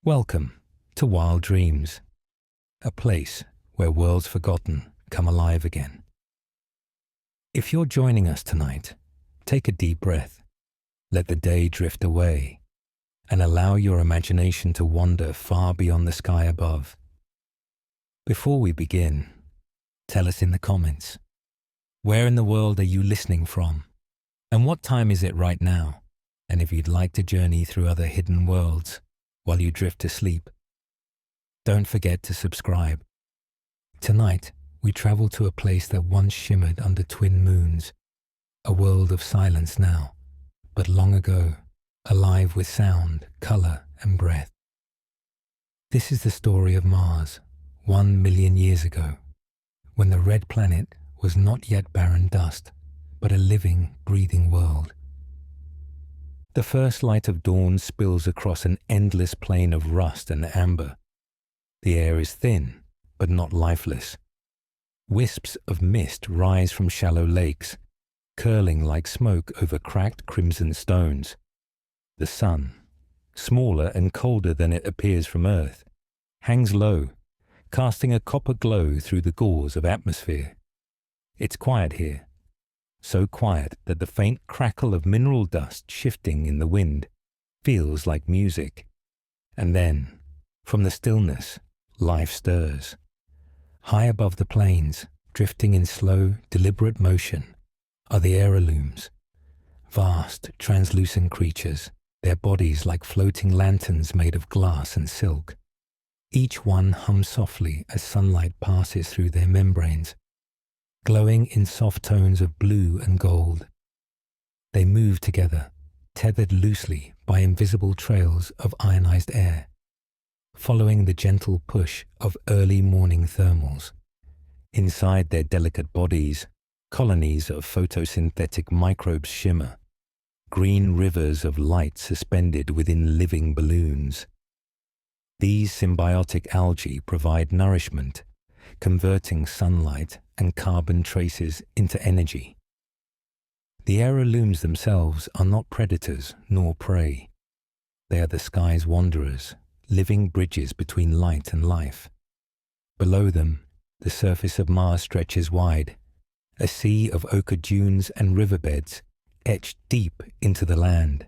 Welcome to Wild Dreams, a place where worlds forgotten come alive again. If you're joining us tonight, take a deep breath, let the day drift away, and allow your imagination to wander far beyond the sky above. Before we begin, tell us in the comments, where in the world are you listening from? And what time is it right now? And if you'd like to journey through other hidden worlds while you drift to sleep, don't forget to subscribe. Tonight, we travel to a place that once shimmered under twin moons, a world of silence now, but long ago, alive with sound, color, and breath. This is the story of Mars, 1 million years ago, when the red planet was not yet barren dust, but a living, breathing world. The first light of dawn spills across an endless plain of rust and amber. The air is thin, but not lifeless. Wisps of mist rise from shallow lakes, curling like smoke over cracked crimson stones. The sun, smaller and colder than it appears from Earth, hangs low, casting a copper glow through the gauze of atmosphere. It's quiet here, so quiet that the faint crackle of mineral dust shifting in the wind feels like music. And then, from the stillness, life stirs. High above the plains, drifting in slow, deliberate motion, are the Aerolumes, vast, translucent creatures, their bodies like floating lanterns made of glass and silk. Each one hums softly as sunlight passes through their membranes, glowing in soft tones of blue and gold. They move together, tethered loosely by invisible trails of ionized air, following the gentle push of early morning thermals. Inside their delicate bodies, colonies of photosynthetic microbes shimmer, green rivers of light suspended within living balloons. These symbiotic algae provide nourishment, converting sunlight and carbon traces into energy. The Aerolumes themselves are not predators nor prey. They are the sky's wanderers, living bridges between light and life. Below them, the surface of Mars stretches wide, a sea of ochre dunes and riverbeds etched deep into the land,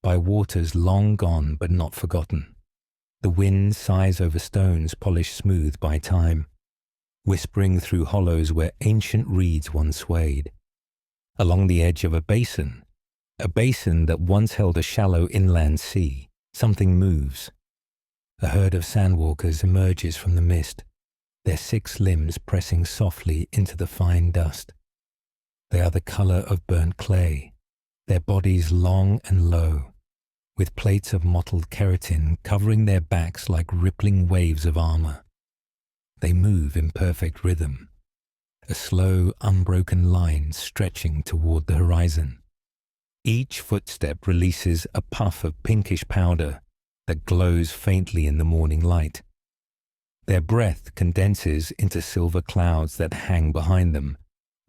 by waters long gone but not forgotten. The wind sighs over stones polished smooth by time, whispering through hollows where ancient reeds once swayed. Along the edge of a basin that once held a shallow inland sea, something moves. A herd of sandwalkers emerges from the mist, their 6 limbs pressing softly into the fine dust. They are the color of burnt clay, their bodies long and low, with plates of mottled keratin covering their backs like rippling waves of armor. They move in perfect rhythm, a slow, unbroken line stretching toward the horizon. Each footstep releases a puff of pinkish powder that glows faintly in the morning light. Their breath condenses into silver clouds that hang behind them,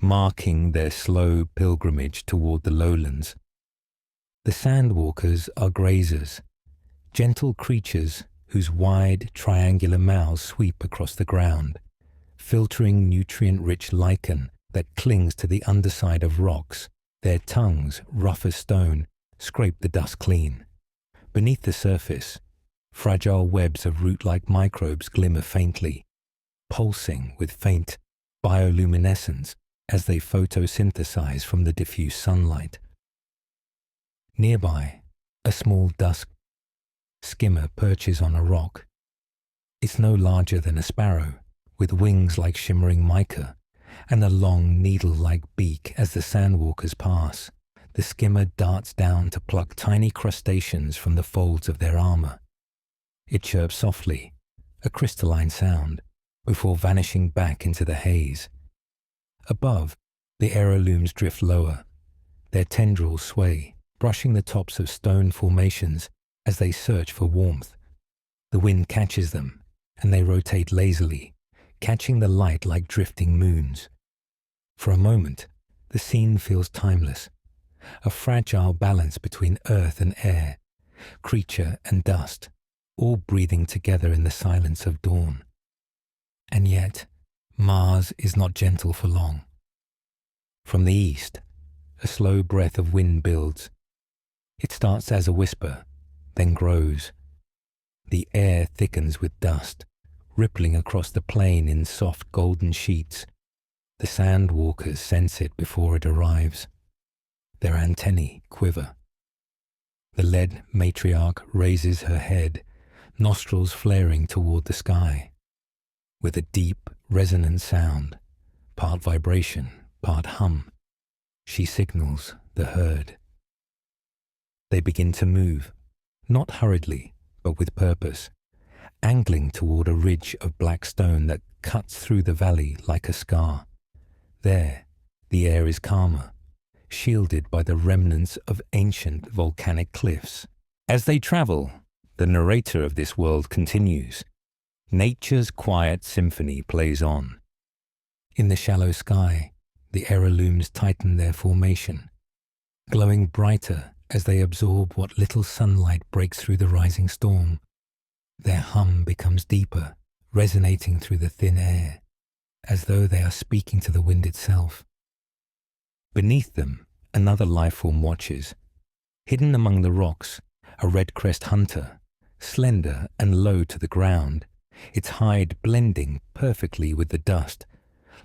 marking their slow pilgrimage toward the lowlands. The sandwalkers are grazers, gentle creatures whose wide, triangular mouths sweep across the ground, filtering nutrient-rich lichen that clings to the underside of rocks. Their tongues, rough as stone, scrape the dust clean. Beneath the surface, fragile webs of root-like microbes glimmer faintly, pulsing with faint bioluminescence as they photosynthesize from the diffuse sunlight. Nearby, a small dusk skimmer perches on a rock. It's no larger than a sparrow, with wings like shimmering mica and a long needle-like beak. As the sandwalkers pass, the skimmer darts down to pluck tiny crustaceans from the folds of their armor. It chirps softly, a crystalline sound, before vanishing back into the haze. Above, the Aerolumes drift lower, their tendrils sway, brushing the tops of stone formations as they search for warmth. The wind catches them, and they rotate lazily, catching the light like drifting moons. For a moment, the scene feels timeless, a fragile balance between earth and air, creature and dust, all breathing together in the silence of dawn. And yet, Mars is not gentle for long. From the east, a slow breath of wind builds. It starts as a whisper, then grows. The air thickens with dust, rippling across the plain in soft golden sheets. The sand walkers sense it before it arrives. Their antennae quiver. The lead matriarch raises her head, nostrils flaring toward the sky. With a deep, resonant sound, part vibration, part hum, she signals the herd. They begin to move, not hurriedly, but with purpose, angling toward a ridge of black stone that cuts through the valley like a scar. There, the air is calmer, shielded by the remnants of ancient volcanic cliffs. As they travel, the narrator of this world continues. Nature's quiet symphony plays on. In the shallow sky, the Aerolumes tighten their formation, glowing brighter as they absorb what little sunlight breaks through the rising storm. Their hum becomes deeper, resonating through the thin air, as though they are speaking to the wind itself. Beneath them, another life form watches. Hidden among the rocks, a red-crest hunter, slender and low to the ground, its hide blending perfectly with the dust,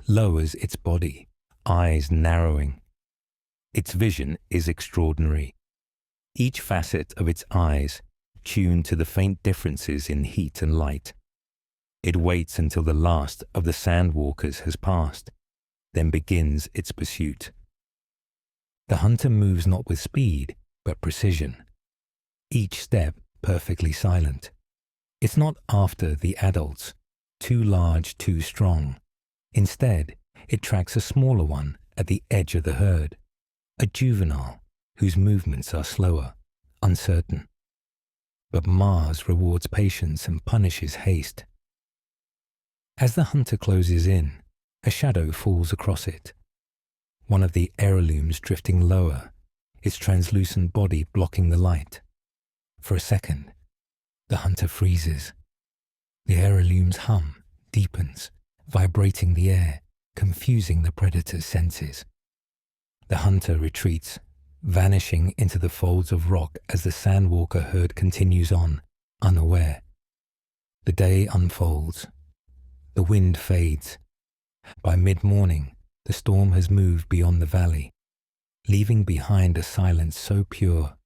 lowers its body, eyes narrowing. Its vision is extraordinary. Each facet of its eyes tuned to the faint differences in heat and light. It waits until the last of the sandwalkers has passed, then begins its pursuit. The hunter moves not with speed, but precision. Each step perfectly silent. It's not after the adults, too large, too strong. Instead, it tracks a smaller one at the edge of the herd, a juvenile whose movements are slower, uncertain. But Mars rewards patience and punishes haste. As the hunter closes in, a shadow falls across it. One of the Aerolumes drifting lower, its translucent body blocking the light. For a second, the hunter freezes. The Aerolume's hum deepens, vibrating the air, confusing the predator's senses. The hunter retreats, vanishing into the folds of rock as the sandwalker herd continues on, unaware. The day unfolds. The wind fades. By mid-morning, the storm has moved beyond the valley, leaving behind a silence so pure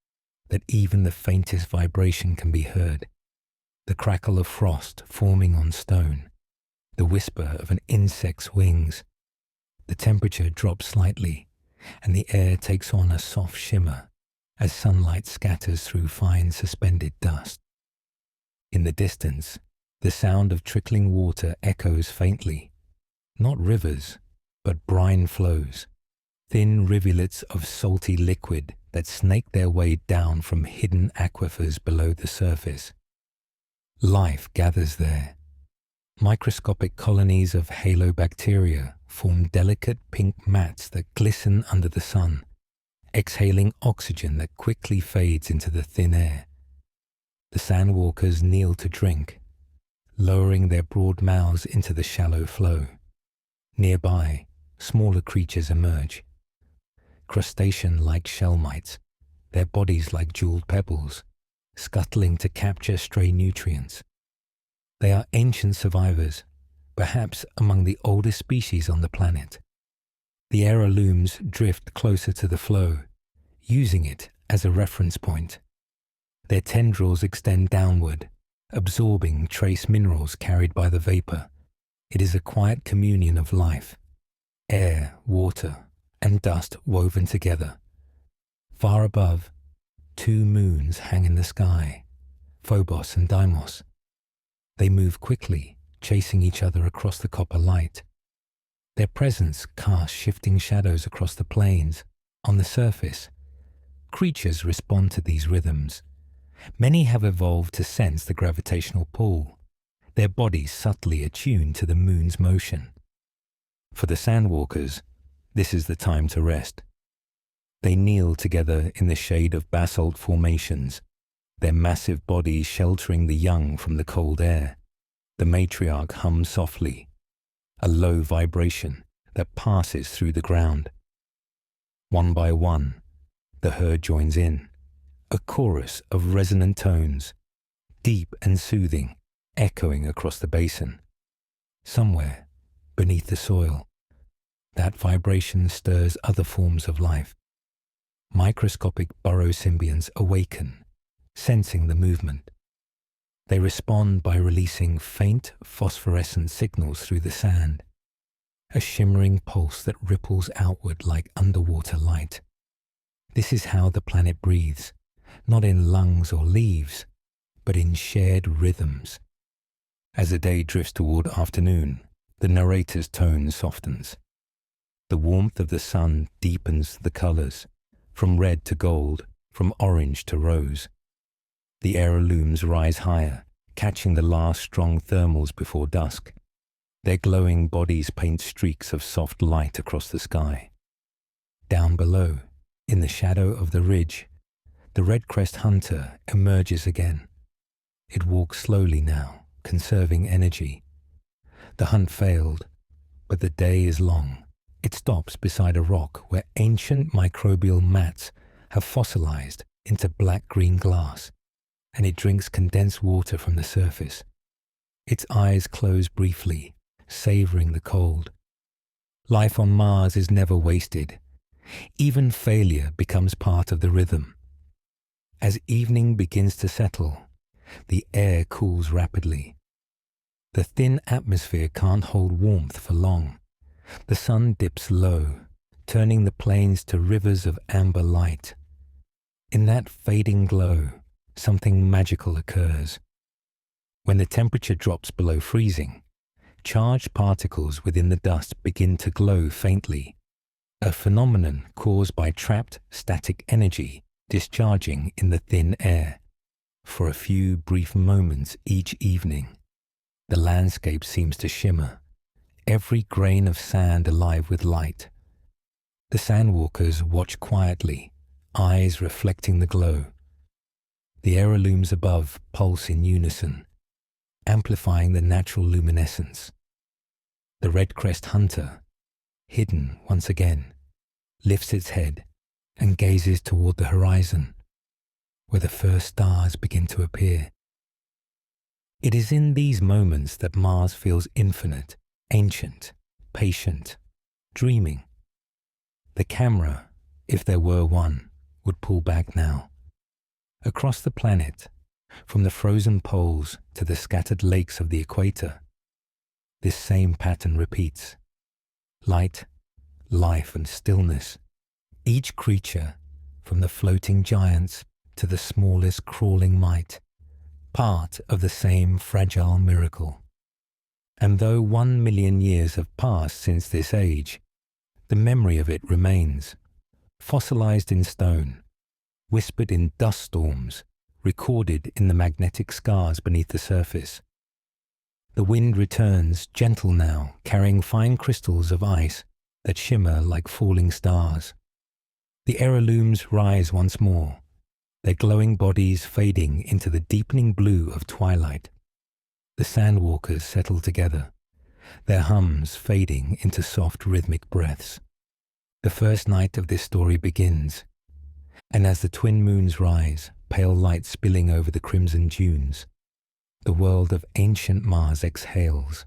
that even the faintest vibration can be heard. The crackle of frost forming on stone, the whisper of an insect's wings. The temperature drops slightly, and the air takes on a soft shimmer as sunlight scatters through fine suspended dust. In the distance, the sound of trickling water echoes faintly. Not rivers, but brine flows, thin rivulets of salty liquid that snake their way down from hidden aquifers below the surface. Life gathers there. Microscopic colonies of halobacteria form delicate pink mats that glisten under the sun, exhaling oxygen that quickly fades into the thin air. The sandwalkers kneel to drink, lowering their broad mouths into the shallow flow. Nearby, smaller creatures emerge. Crustacean-like shell mites, their bodies like jeweled pebbles, scuttling to capture stray nutrients. They are ancient survivors, perhaps among the oldest species on the planet. The Aerolumes drift closer to the flow, using it as a reference point. Their tendrils extend downward, absorbing trace minerals carried by the vapor. It is a quiet communion of life, air, water, and dust woven together. Far above, 2 moons hang in the sky, Phobos and Deimos. They move quickly, chasing each other across the copper light. Their presence casts shifting shadows across the plains. On the surface, creatures respond to these rhythms. Many have evolved to sense the gravitational pull, their bodies subtly attuned to the moon's motion. For the sandwalkers, this is the time to rest. They kneel together in the shade of basalt formations, their massive bodies sheltering the young from the cold air. The matriarch hums softly, a low vibration that passes through the ground. One by one, the herd joins in, a chorus of resonant tones, deep and soothing, echoing across the basin. Somewhere, beneath the soil, that vibration stirs other forms of life. Microscopic burrow symbionts awaken, sensing the movement. They respond by releasing faint phosphorescent signals through the sand, a shimmering pulse that ripples outward like underwater light. This is how the planet breathes, not in lungs or leaves, but in shared rhythms. As the day drifts toward afternoon, the narrator's tone softens. The warmth of the sun deepens the colors, from red to gold, from orange to rose. The Aerolumes rise higher, catching the last strong thermals before dusk. Their glowing bodies paint streaks of soft light across the sky. Down below, in the shadow of the ridge, the red-crest hunter emerges again. It walks slowly now, conserving energy. The hunt failed, but the day is long. It stops beside a rock where ancient microbial mats have fossilized into black-green glass, and it drinks condensed water from the surface. Its eyes close briefly, savoring the cold. Life on Mars is never wasted. Even failure becomes part of the rhythm. As evening begins to settle, the air cools rapidly. The thin atmosphere can't hold warmth for long. The sun dips low, turning the plains to rivers of amber light. In that fading glow, something magical occurs. When the temperature drops below freezing, charged particles within the dust begin to glow faintly, a phenomenon caused by trapped static energy discharging in the thin air. For a few brief moments each evening, the landscape seems to shimmer, every grain of sand alive with light. The sandwalkers watch quietly, eyes reflecting the glow. The Aerolumes above pulse in unison, amplifying the natural luminescence. The red-crest hunter, hidden once again, lifts its head and gazes toward the horizon, where the first stars begin to appear. It is in these moments that Mars feels infinite, ancient, patient, dreaming. The camera, if there were one, would pull back now. Across the planet, from the frozen poles to the scattered lakes of the equator, this same pattern repeats. Light, life and stillness. Each creature, from the floating giants to the smallest crawling mite, part of the same fragile miracle. And though 1 million years have passed since this age, the memory of it remains, fossilized in stone, whispered in dust storms, recorded in the magnetic scars beneath the surface. The wind returns, gentle now, carrying fine crystals of ice that shimmer like falling stars. The Aerolumes rise once more, their glowing bodies fading into the deepening blue of twilight. The sandwalkers settle together, their hums fading into soft rhythmic breaths. The first night of this story begins, and as the twin moons rise, pale light spilling over the crimson dunes, the world of ancient Mars exhales,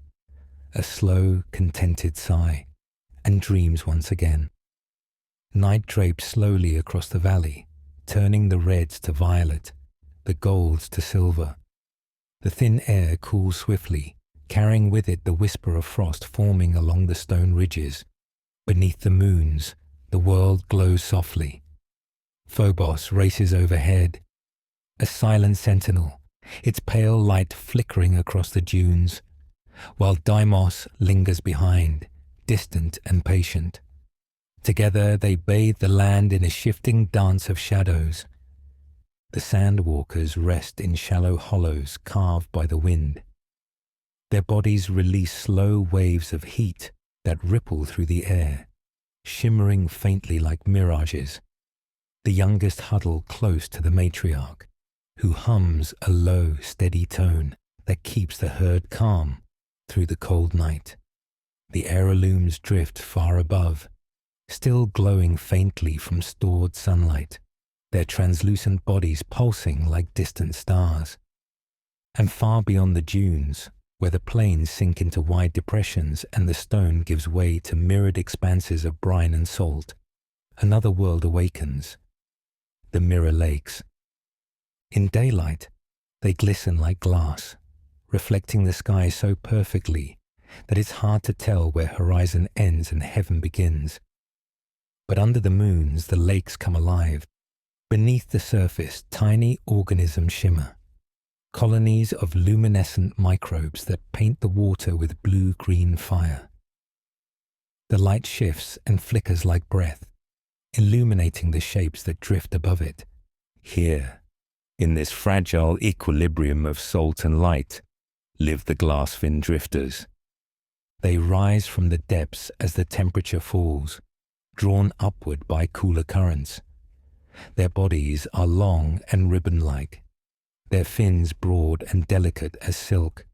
a slow, contented sigh, and dreams once again. Night drapes slowly across the valley, turning the reds to violet, the golds to silver. The thin air cools swiftly, carrying with it the whisper of frost forming along the stone ridges. Beneath the moons, the world glows softly. Phobos races overhead, a silent sentinel, its pale light flickering across the dunes, while Deimos lingers behind, distant and patient. Together they bathe the land in a shifting dance of shadows. The sandwalkers rest in shallow hollows carved by the wind. Their bodies release slow waves of heat that ripple through the air, shimmering faintly like mirages. The youngest huddle close to the matriarch, who hums a low, steady tone that keeps the herd calm through the cold night. The Aerolumes drift far above, still glowing faintly from stored sunlight, their translucent bodies pulsing like distant stars. And far beyond the dunes, where the plains sink into wide depressions and the stone gives way to mirrored expanses of brine and salt, another world awakens, the mirror lakes. In daylight, they glisten like glass, reflecting the sky so perfectly that it's hard to tell where horizon ends and heaven begins. But under the moons, the lakes come alive. Beneath the surface, tiny organisms shimmer, colonies of luminescent microbes that paint the water with blue-green fire. The light shifts and flickers like breath, illuminating the shapes that drift above it. Here, in this fragile equilibrium of salt and light, live the glassfin drifters. They rise from the depths as the temperature falls, drawn upward by cooler currents. Their bodies are long and ribbon-like, their fins broad and delicate as silk.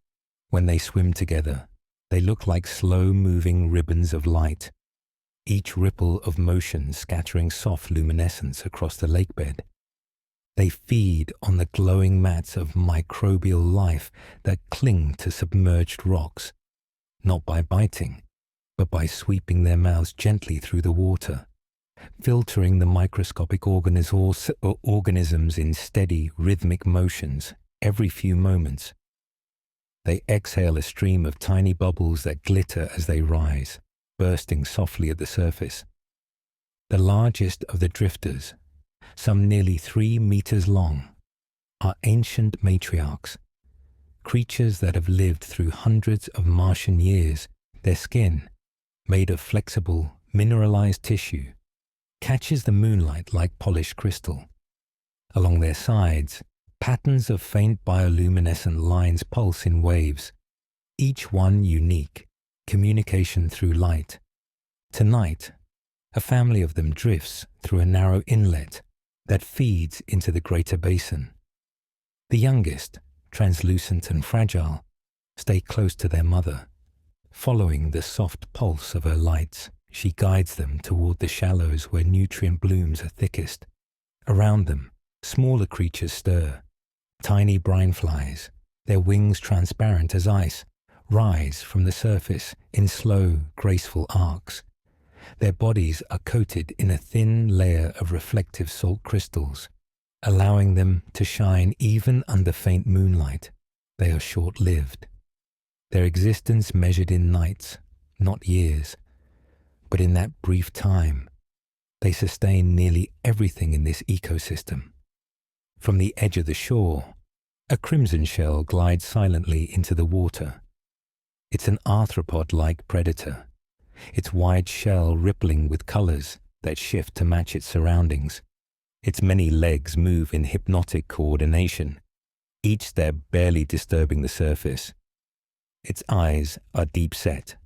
When they swim together, they look like slow-moving ribbons of light, each ripple of motion scattering soft luminescence across the lakebed. They feed on the glowing mats of microbial life that cling to submerged rocks, not by biting, but by sweeping their mouths gently through the water, filtering the microscopic organisms in steady, rhythmic motions every few moments. They exhale a stream of tiny bubbles that glitter as they rise, bursting softly at the surface. The largest of the drifters, some nearly 3 meters long, are ancient matriarchs, creatures that have lived through hundreds of Martian years. Their skin, made of flexible, mineralized tissue, catches the moonlight like polished crystal. Along their sides, patterns of faint bioluminescent lines pulse in waves, each one unique, communication through light. Tonight, a family of them drifts through a narrow inlet that feeds into the greater basin. The youngest, translucent and fragile, stay close to their mother. Following the soft pulse of her lights, she guides them toward the shallows where nutrient blooms are thickest. Around them, smaller creatures stir. Tiny brine flies, their wings transparent as ice, rise from the surface in slow, graceful arcs. Their bodies are coated in a thin layer of reflective salt crystals, allowing them to shine even under faint moonlight. They are short-lived. Their existence measured in nights, not years. But in that brief time, they sustain nearly everything in this ecosystem. From the edge of the shore, a crimson shell glides silently into the water. It's an arthropod-like predator, its wide shell rippling with colors that shift to match its surroundings. Its many legs move in hypnotic coordination, each step barely disturbing the surface. Its eyes are deep-set,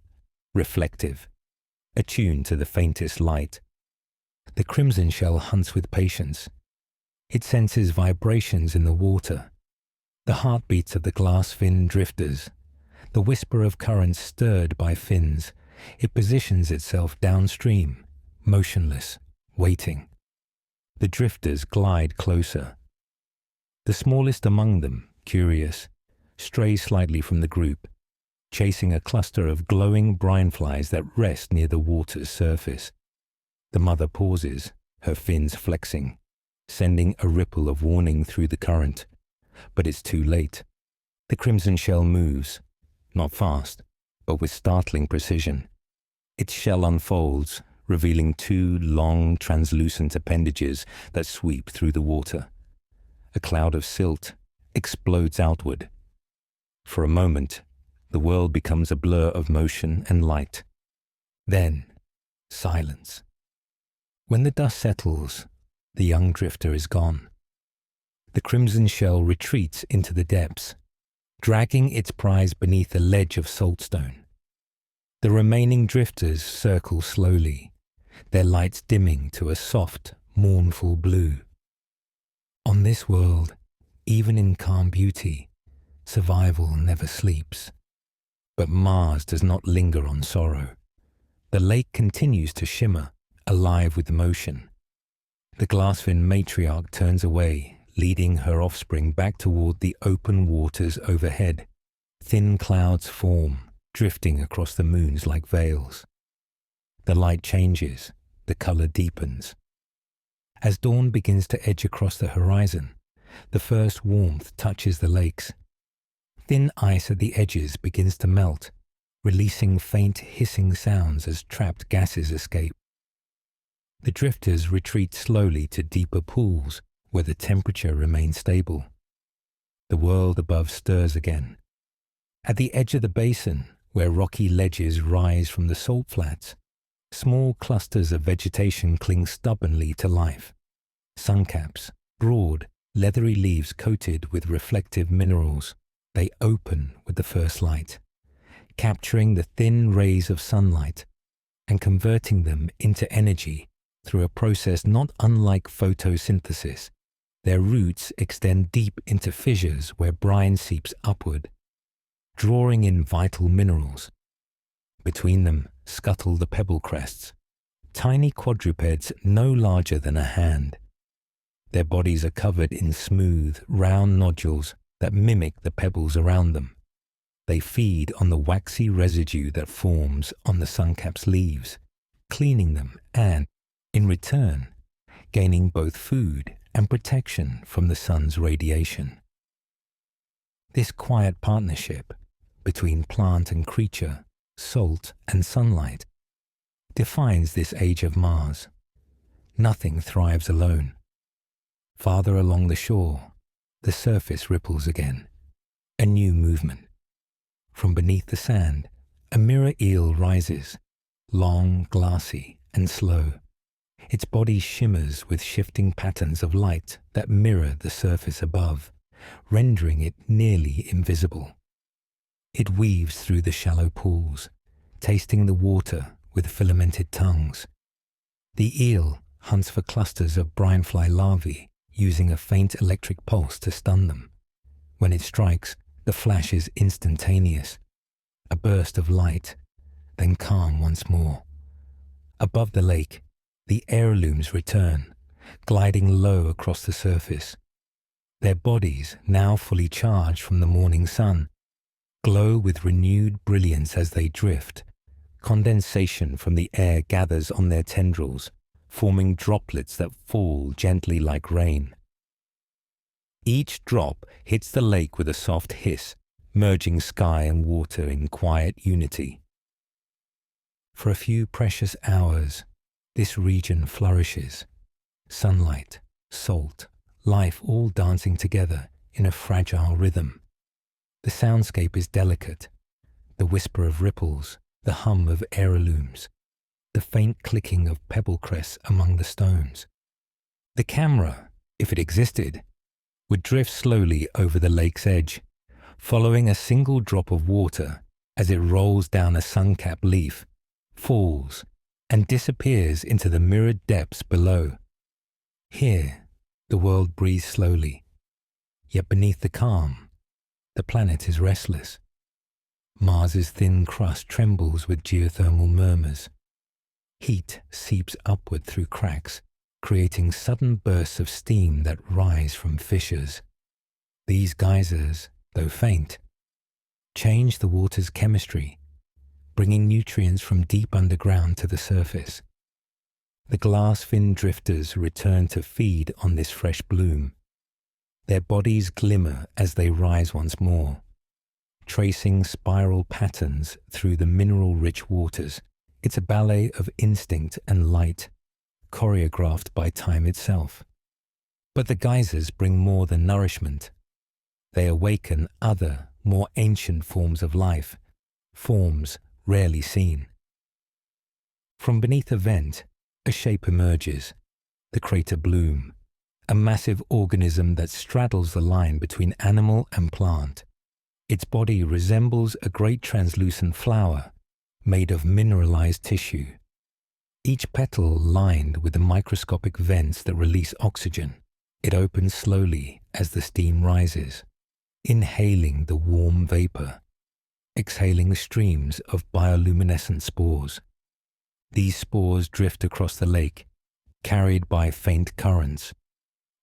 reflective, attuned to the faintest light. The crimson shell hunts with patience. It senses vibrations in the water, the heartbeats of the glassfin drifters, the whisper of currents stirred by fins. It positions itself downstream, motionless, waiting. The drifters glide closer. The smallest among them, curious, strays slightly from the group, chasing a cluster of glowing brine flies that rest near the water's surface. The mother pauses, her fins flexing, sending a ripple of warning through the current. But it's too late. The crimson shell moves, not fast, but with startling precision. Its shell unfolds, revealing 2 long, translucent appendages that sweep through the water. A cloud of silt explodes outward. For a moment, the world becomes a blur of motion and light. Then, silence. When the dust settles, the young drifter is gone. The crimson shell retreats into the depths, dragging its prize beneath a ledge of saltstone. The remaining drifters circle slowly, their lights dimming to a soft, mournful blue. On this world, Even in calm beauty, survival never sleeps. But Mars does not linger on sorrow. The lake continues to shimmer, alive with motion. The glassfin matriarch turns away, leading her offspring back toward the open waters overhead. Thin clouds form, drifting across the moons like veils. The light changes, the color deepens. As dawn begins to edge across the horizon, the first warmth touches the lakes. Thin ice at the edges begins to melt, releasing faint hissing sounds as trapped gases escape. The drifters retreat slowly to deeper pools where the temperature remains stable. The world above stirs again. At the edge of the basin, where rocky ledges rise from the salt flats, small clusters of vegetation cling stubbornly to life. Suncaps, broad, leathery leaves coated with reflective minerals, they open with the first light, capturing the thin rays of sunlight and converting them into energy through a process not unlike photosynthesis. Their roots extend deep into fissures where brine seeps upward, drawing in vital minerals. Between them scuttle the pebble crests, tiny quadrupeds no larger than a hand. Their bodies are covered in smooth, round nodules that mimic the pebbles around them. They feed on the waxy residue that forms on the suncap's leaves, cleaning them and, in return, gaining both food and protection from the sun's radiation. This quiet partnership between plant and creature, salt and sunlight, defines this age of Mars. Nothing thrives alone. Farther along the shore, the surface ripples again, a new movement. From beneath the sand, a mirror eel rises, long, glassy, and slow. Its body shimmers with shifting patterns of light that mirror the surface above, rendering it nearly invisible. It weaves through the shallow pools, tasting the water with filamented tongues. The eel hunts for clusters of brinefly larvae, using a faint electric pulse to stun them. When it strikes, the flash is instantaneous, a burst of light, then calm once more. Above the lake, the Aerolumes return, gliding low across the surface. Their bodies, now fully charged from the morning sun, glow with renewed brilliance as they drift. Condensation from the air gathers on their tendrils, forming droplets that fall gently like rain. Each drop hits the lake with a soft hiss, merging sky and water in quiet unity. For a few precious hours, this region flourishes. Sunlight, salt, life all dancing together in a fragile rhythm. The soundscape is delicate, the whisper of ripples, the hum of Aerolumes, the faint clicking of pebble crests among the stones. The camera, if it existed, would drift slowly over the lake's edge, following a single drop of water as it rolls down a sun-capped leaf, falls, and disappears into the mirrored depths below. Here, the world breathes slowly, yet beneath the calm, the planet is restless. Mars's thin crust trembles with geothermal murmurs. Heat seeps upward through cracks, creating sudden bursts of steam that rise from fissures. These geysers, though faint, change the water's chemistry, bringing nutrients from deep underground to the surface. The glassfin drifters return to feed on this fresh bloom. Their bodies glimmer as they rise once more, tracing spiral patterns through the mineral-rich waters. It's a ballet of instinct and light, choreographed by time itself. But the geysers bring more than nourishment. They awaken other, more ancient forms of life, forms rarely seen. From beneath a vent, a shape emerges, the crater bloom, a massive organism that straddles the line between animal and plant. Its body resembles a great translucent flower made of mineralized tissue, each petal lined with the microscopic vents that release oxygen. It opens slowly as the steam rises, inhaling the warm vapor, exhaling streams of bioluminescent spores. These spores drift across the lake, carried by faint currents.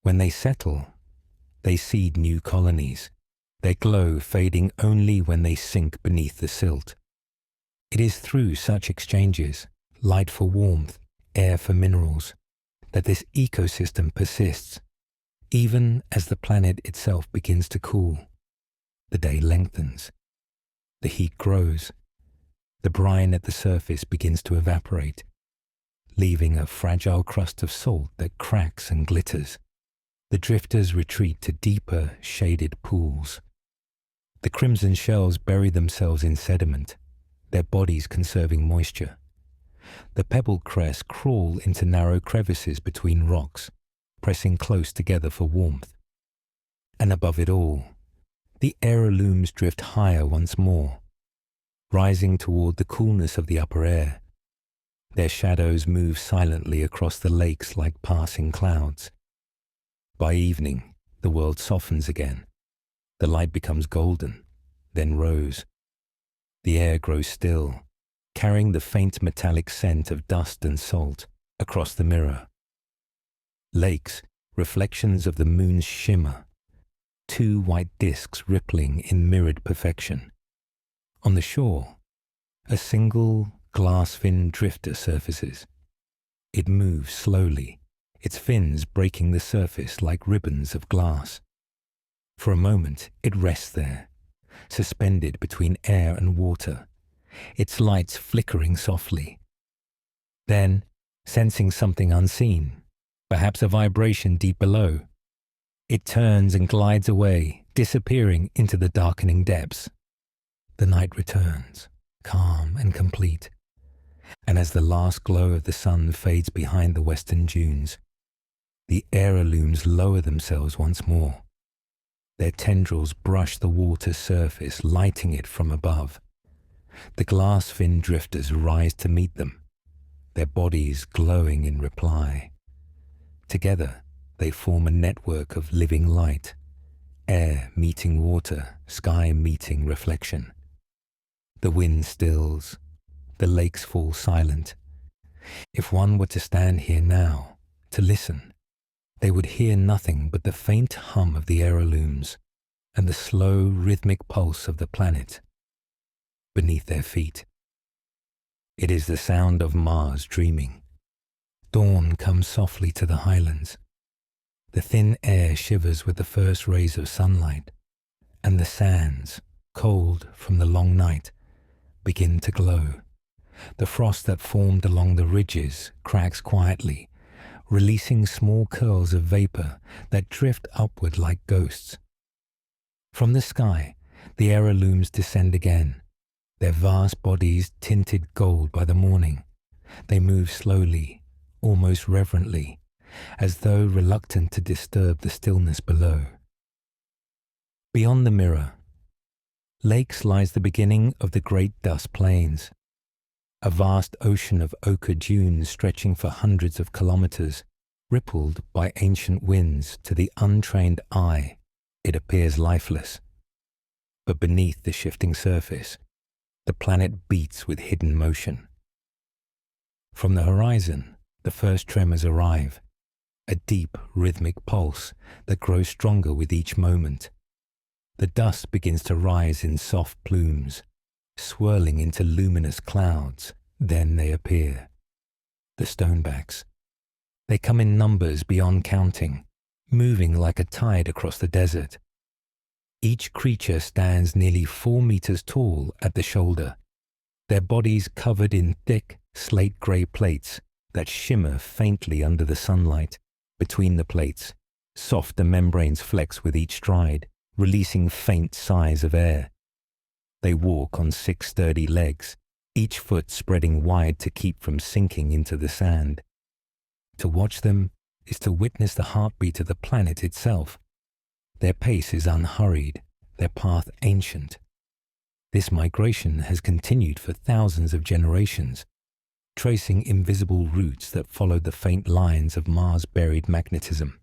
When they settle, they seed new colonies, their glow fading only when they sink beneath the silt. It is through such exchanges, light for warmth, air for minerals, that this ecosystem persists, even as the planet itself begins to cool. The day lengthens. The heat grows. The brine at the surface begins to evaporate, leaving a fragile crust of salt that cracks and glitters. The drifters retreat to deeper, shaded pools. The crimson shells bury themselves in sediment, their bodies conserving moisture. The pebble crests crawl into narrow crevices between rocks, pressing close together for warmth. And above it all, the Aerolumes drift higher once more, rising toward the coolness of the upper air. Their shadows move silently across the lakes like passing clouds. By evening, the world softens again. The light becomes golden, then rose. The air grows still, carrying the faint metallic scent of dust and salt across the mirror. Lakes, reflections of the moon's shimmer, two white discs rippling in mirrored perfection. On the shore, a single glass-fin drifter surfaces. It moves slowly, its fins breaking the surface like ribbons of glass. For a moment, it rests there, suspended between air and water, its lights flickering softly. Then, sensing something unseen, perhaps a vibration deep below, it turns and glides away, disappearing into the darkening depths. The night returns, calm and complete, and as the last glow of the sun fades behind the western dunes, the Aerolumes lower themselves once more. Their tendrils brush the water's surface, lighting it from above. The glass-fin drifters rise to meet them, their bodies glowing in reply. Together, they form a network of living light, air meeting water, sky meeting reflection. The wind stills, the lakes fall silent. If one were to stand here now, to listen, they would hear nothing but the faint hum of the Aerolumes and the slow, rhythmic pulse of the planet beneath their feet. It is the sound of Mars dreaming. Dawn comes softly to the highlands. The thin air shivers with the first rays of sunlight, and the sands, cold from the long night, begin to glow. The frost that formed along the ridges cracks quietly, releasing small curls of vapor that drift upward like ghosts. From the sky, the Aerolumes descend again, their vast bodies tinted gold by the morning. They move slowly, almost reverently, as though reluctant to disturb the stillness below. Beyond the mirror, lakes lies the beginning of the Great Dust Plains, a vast ocean of ochre dunes stretching for hundreds of kilometers, rippled by ancient winds. To the untrained eye, it appears lifeless. But beneath the shifting surface, the planet beats with hidden motion. From the horizon, the first tremors arrive, a deep, rhythmic pulse that grows stronger with each moment. The dust begins to rise in soft plumes, swirling into luminous clouds. Then they appear. The stonebacks. They come in numbers beyond counting, moving like a tide across the desert. Each creature stands nearly 4 meters tall at the shoulder, their bodies covered in thick, slate-gray plates that shimmer faintly under the sunlight. Between the plates, softer membranes flex with each stride, releasing faint sighs of air. They walk on 6 sturdy legs, each foot spreading wide to keep from sinking into the sand. To watch them is to witness the heartbeat of the planet itself. Their pace is unhurried, their path ancient. This migration has continued for thousands of generations, tracing invisible routes that follow the faint lines of Mars-buried magnetism.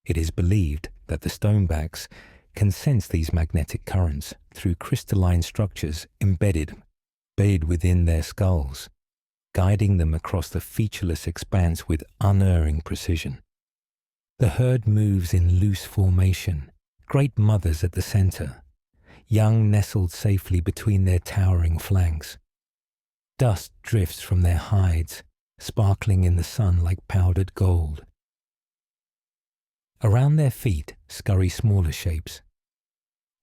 It is believed that the stonebacks can sense these magnetic currents through crystalline structures embedded within their skulls, guiding them across the featureless expanse with unerring precision. The herd moves in loose formation, great mothers at the center, young nestled safely between their towering flanks. Dust drifts from their hides, sparkling in the sun like powdered gold. Around their feet scurry smaller shapes,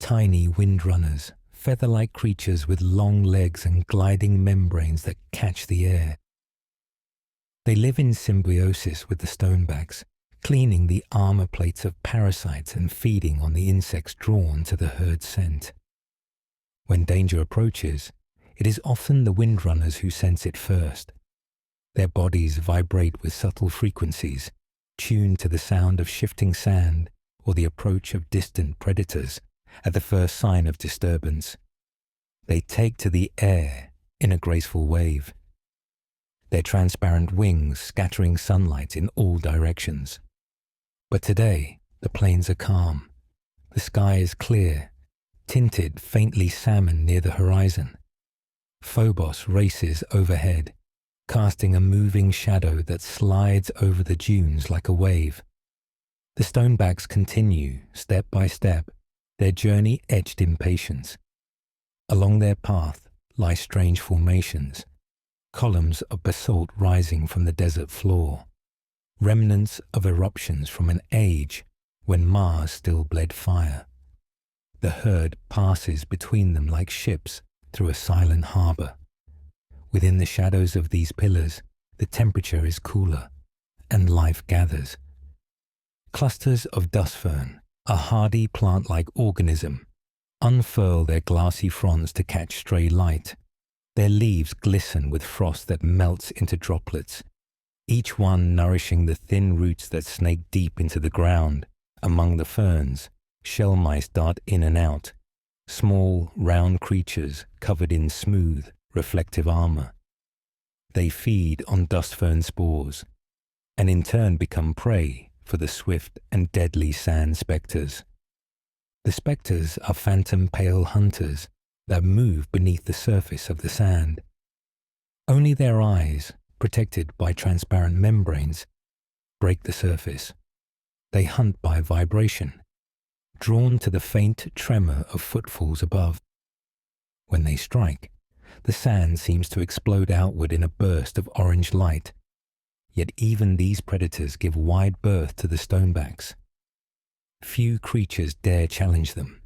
tiny windrunners, feather-like creatures with long legs and gliding membranes that catch the air. They live in symbiosis with the stonebacks, cleaning the armor plates of parasites and feeding on the insects drawn to the herd scent. When danger approaches, it is often the windrunners who sense it first. Their bodies vibrate with subtle frequencies, tuned to the sound of shifting sand or the approach of distant predators at the first sign of disturbance. They take to the air in a graceful wave, their transparent wings scattering sunlight in all directions. But today, the plains are calm. The sky is clear, tinted faintly salmon near the horizon. Phobos races overhead, casting a moving shadow that slides over the dunes like a wave. The stonebacks continue, step by step, their journey etched in patience. Along their path lie strange formations, columns of basalt rising from the desert floor, remnants of eruptions from an age when Mars still bled fire. The herd passes between them like ships through a silent harbor. Within the shadows of these pillars, the temperature is cooler, and life gathers. Clusters of dust fern, a hardy plant-like organism, unfurl their glassy fronds to catch stray light. Their leaves glisten with frost that melts into droplets, each one nourishing the thin roots that snake deep into the ground. Among the ferns, shell mice dart in and out, small, round creatures covered in smooth, reflective armor. They feed on dust fern spores, and in turn become prey for the swift and deadly sand spectres. The spectres are phantom pale hunters that move beneath the surface of the sand. Only their eyes, protected by transparent membranes, break the surface. They hunt by vibration, drawn to the faint tremor of footfalls above. When they strike, the sand seems to explode outward in a burst of orange light. Yet even these predators give wide berth to the stonebacks. Few creatures dare challenge them.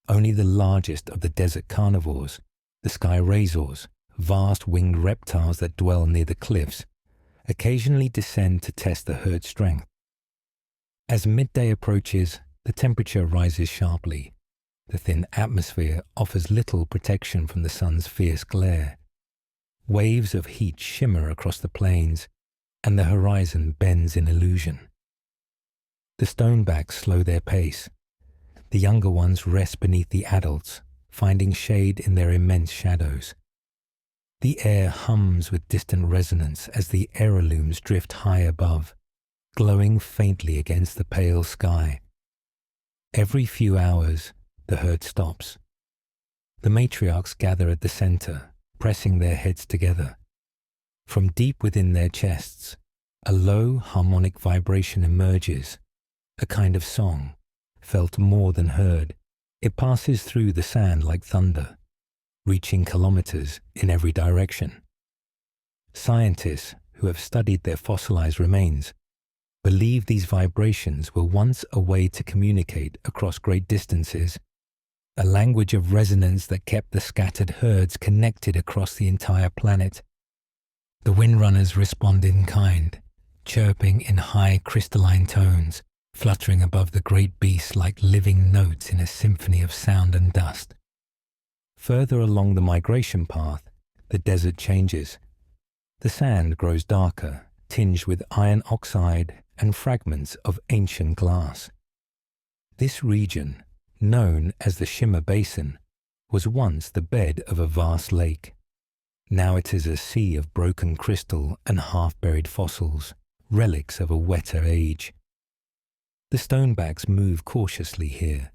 Only the largest of the desert carnivores, the sky razors, vast winged reptiles that dwell near the cliffs, occasionally descend to test the herd's strength. As midday approaches, the temperature rises sharply. The thin atmosphere offers little protection from the sun's fierce glare. Waves of heat shimmer across the plains, and the horizon bends in illusion. The stonebacks slow their pace. The younger ones rest beneath the adults, finding shade in their immense shadows. The air hums with distant resonance as the Aerolumes drift high above, glowing faintly against the pale sky. Every few hours, the herd stops. The matriarchs gather at the center, pressing their heads together. From deep within their chests, a low harmonic vibration emerges, a kind of song, felt more than heard. It passes through the sand like thunder, reaching kilometers in every direction. Scientists who have studied their fossilized remains believe these vibrations were once a way to communicate across great distances, a language of resonance that kept the scattered herds connected across the entire planet. The windrunners respond in kind, chirping in high crystalline tones, fluttering above the great beasts like living notes in a symphony of sound and dust. Further along the migration path, the desert changes. The sand grows darker, tinged with iron oxide and fragments of ancient glass. This region, known as the Shimmer Basin, was once the bed of a vast lake. Now it is a sea of broken crystal and half-buried fossils, relics of a wetter age. The stonebacks move cautiously here,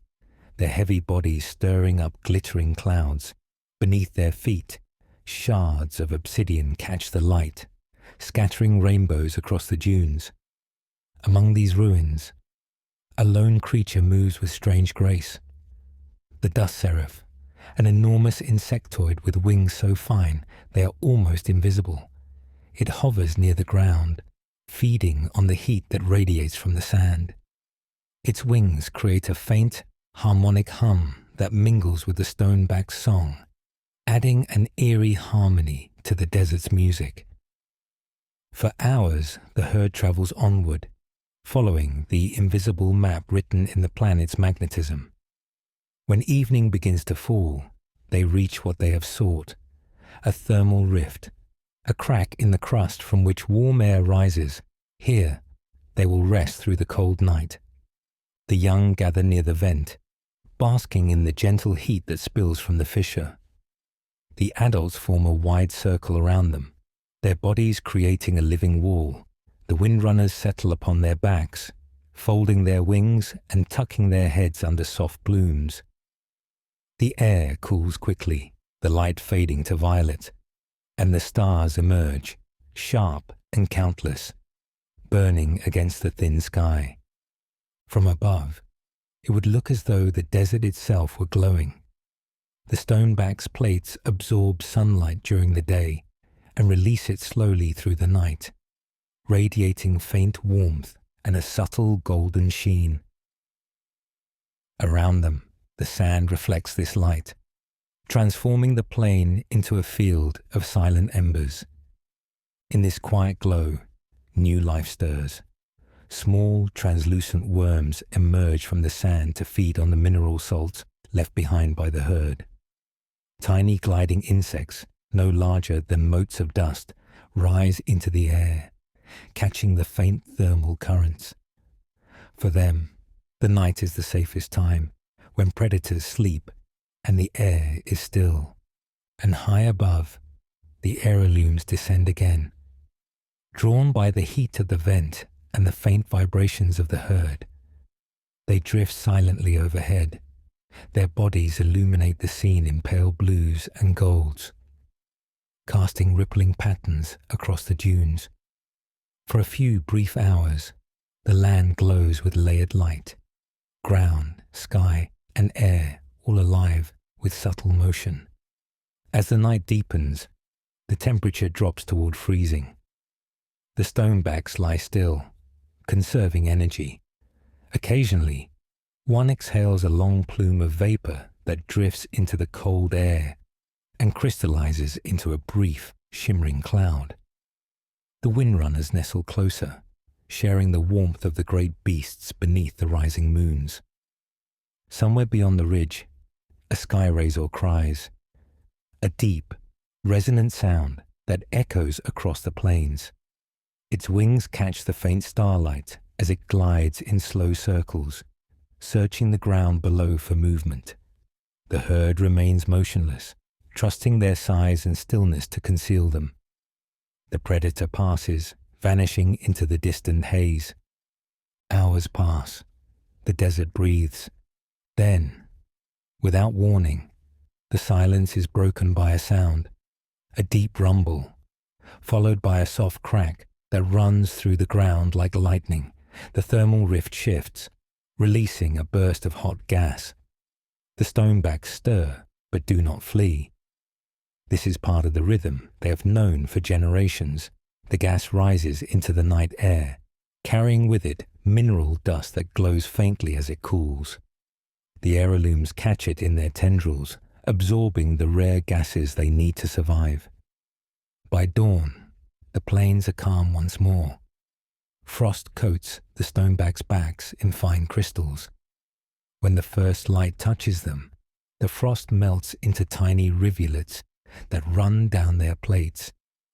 their heavy bodies stirring up glittering clouds. Beneath their feet, shards of obsidian catch the light, scattering rainbows across the dunes. Among these ruins, a lone creature moves with strange grace. The dust seraph, an enormous insectoid with wings so fine they are almost invisible. It hovers near the ground, feeding on the heat that radiates from the sand. Its wings create a faint, harmonic hum that mingles with the stoneback's song, adding an eerie harmony to the desert's music. For hours, the herd travels onward, following the invisible map written in the planet's magnetism. When evening begins to fall, they reach what they have sought, a thermal rift, a crack in the crust from which warm air rises. Here, they will rest through the cold night. The young gather near the vent, basking in the gentle heat that spills from the fissure. The adults form a wide circle around them, their bodies creating a living wall. The windrunners settle upon their backs, folding their wings and tucking their heads under soft plumes. The air cools quickly, the light fading to violet, and the stars emerge, sharp and countless, burning against the thin sky. From above, it would look as though the desert itself were glowing. The stoneback's plates absorb sunlight during the day and release it slowly through the night, radiating faint warmth and a subtle golden sheen. Around them, the sand reflects this light, transforming the plain into a field of silent embers. In this quiet glow, new life stirs. Small, translucent worms emerge from the sand to feed on the mineral salts left behind by the herd. Tiny gliding insects, no larger than motes of dust, rise into the air, catching the faint thermal currents. For them, the night is the safest time, when predators sleep and the air is still. And high above, the Aerolumes descend again. Drawn by the heat of the vent and the faint vibrations of the herd, they drift silently overhead. Their bodies illuminate the scene in pale blues and golds, casting rippling patterns across the dunes. For a few brief hours, the land glows with layered light, ground, sky, and air all alive with subtle motion. As the night deepens, the temperature drops toward freezing. The stonebacks lie still, conserving energy. Occasionally, one exhales a long plume of vapor that drifts into the cold air and crystallizes into a brief, shimmering cloud. The windrunners nestle closer, sharing the warmth of the great beasts beneath the rising moons. Somewhere beyond the ridge, a sky razor cries, a deep, resonant sound that echoes across the plains. Its wings catch the faint starlight as it glides in slow circles, searching the ground below for movement. The herd remains motionless, trusting their size and stillness to conceal them. The predator passes, vanishing into the distant haze. Hours pass. The desert breathes. Then, without warning, the silence is broken by a sound, a deep rumble, followed by a soft crack that runs through the ground like lightning. The thermal rift shifts, releasing a burst of hot gas. The stonebacks stir, but do not flee. This is part of the rhythm they have known for generations. The gas rises into the night air, carrying with it mineral dust that glows faintly as it cools. The Aerolumes catch it in their tendrils, absorbing the rare gases they need to survive. By dawn, the plains are calm once more. Frost coats the stonebacks' backs in fine crystals. When the first light touches them, the frost melts into tiny rivulets that run down their plates,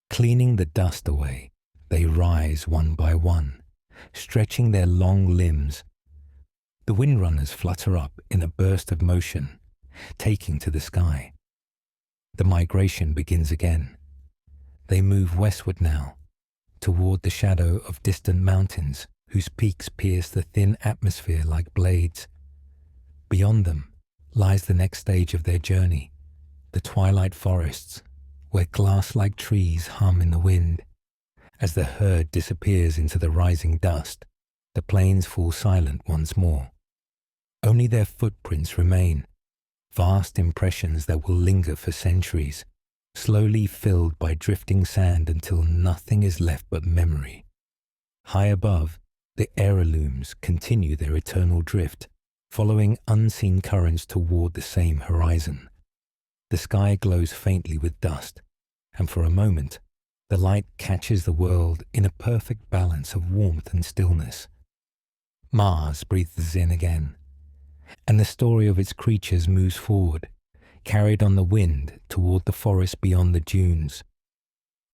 cleaning the dust away. They rise one by one, stretching their long limbs. The windrunners flutter up in a burst of motion, taking to the sky. The migration begins again. They move westward now, toward the shadow of distant mountains whose peaks pierce the thin atmosphere like blades. Beyond them lies the next stage of their journey, the twilight forests, where glass-like trees hum in the wind. As the herd disappears into the rising dust, the plains fall silent once more. Only their footprints remain, vast impressions that will linger for centuries, slowly filled by drifting sand until nothing is left but memory. High above, the Aerolumes continue their eternal drift, following unseen currents toward the same horizon. The sky glows faintly with dust, and for a moment, the light catches the world in a perfect balance of warmth and stillness. Mars breathes in again, and the story of its creatures moves forward, carried on the wind toward the forest beyond the dunes.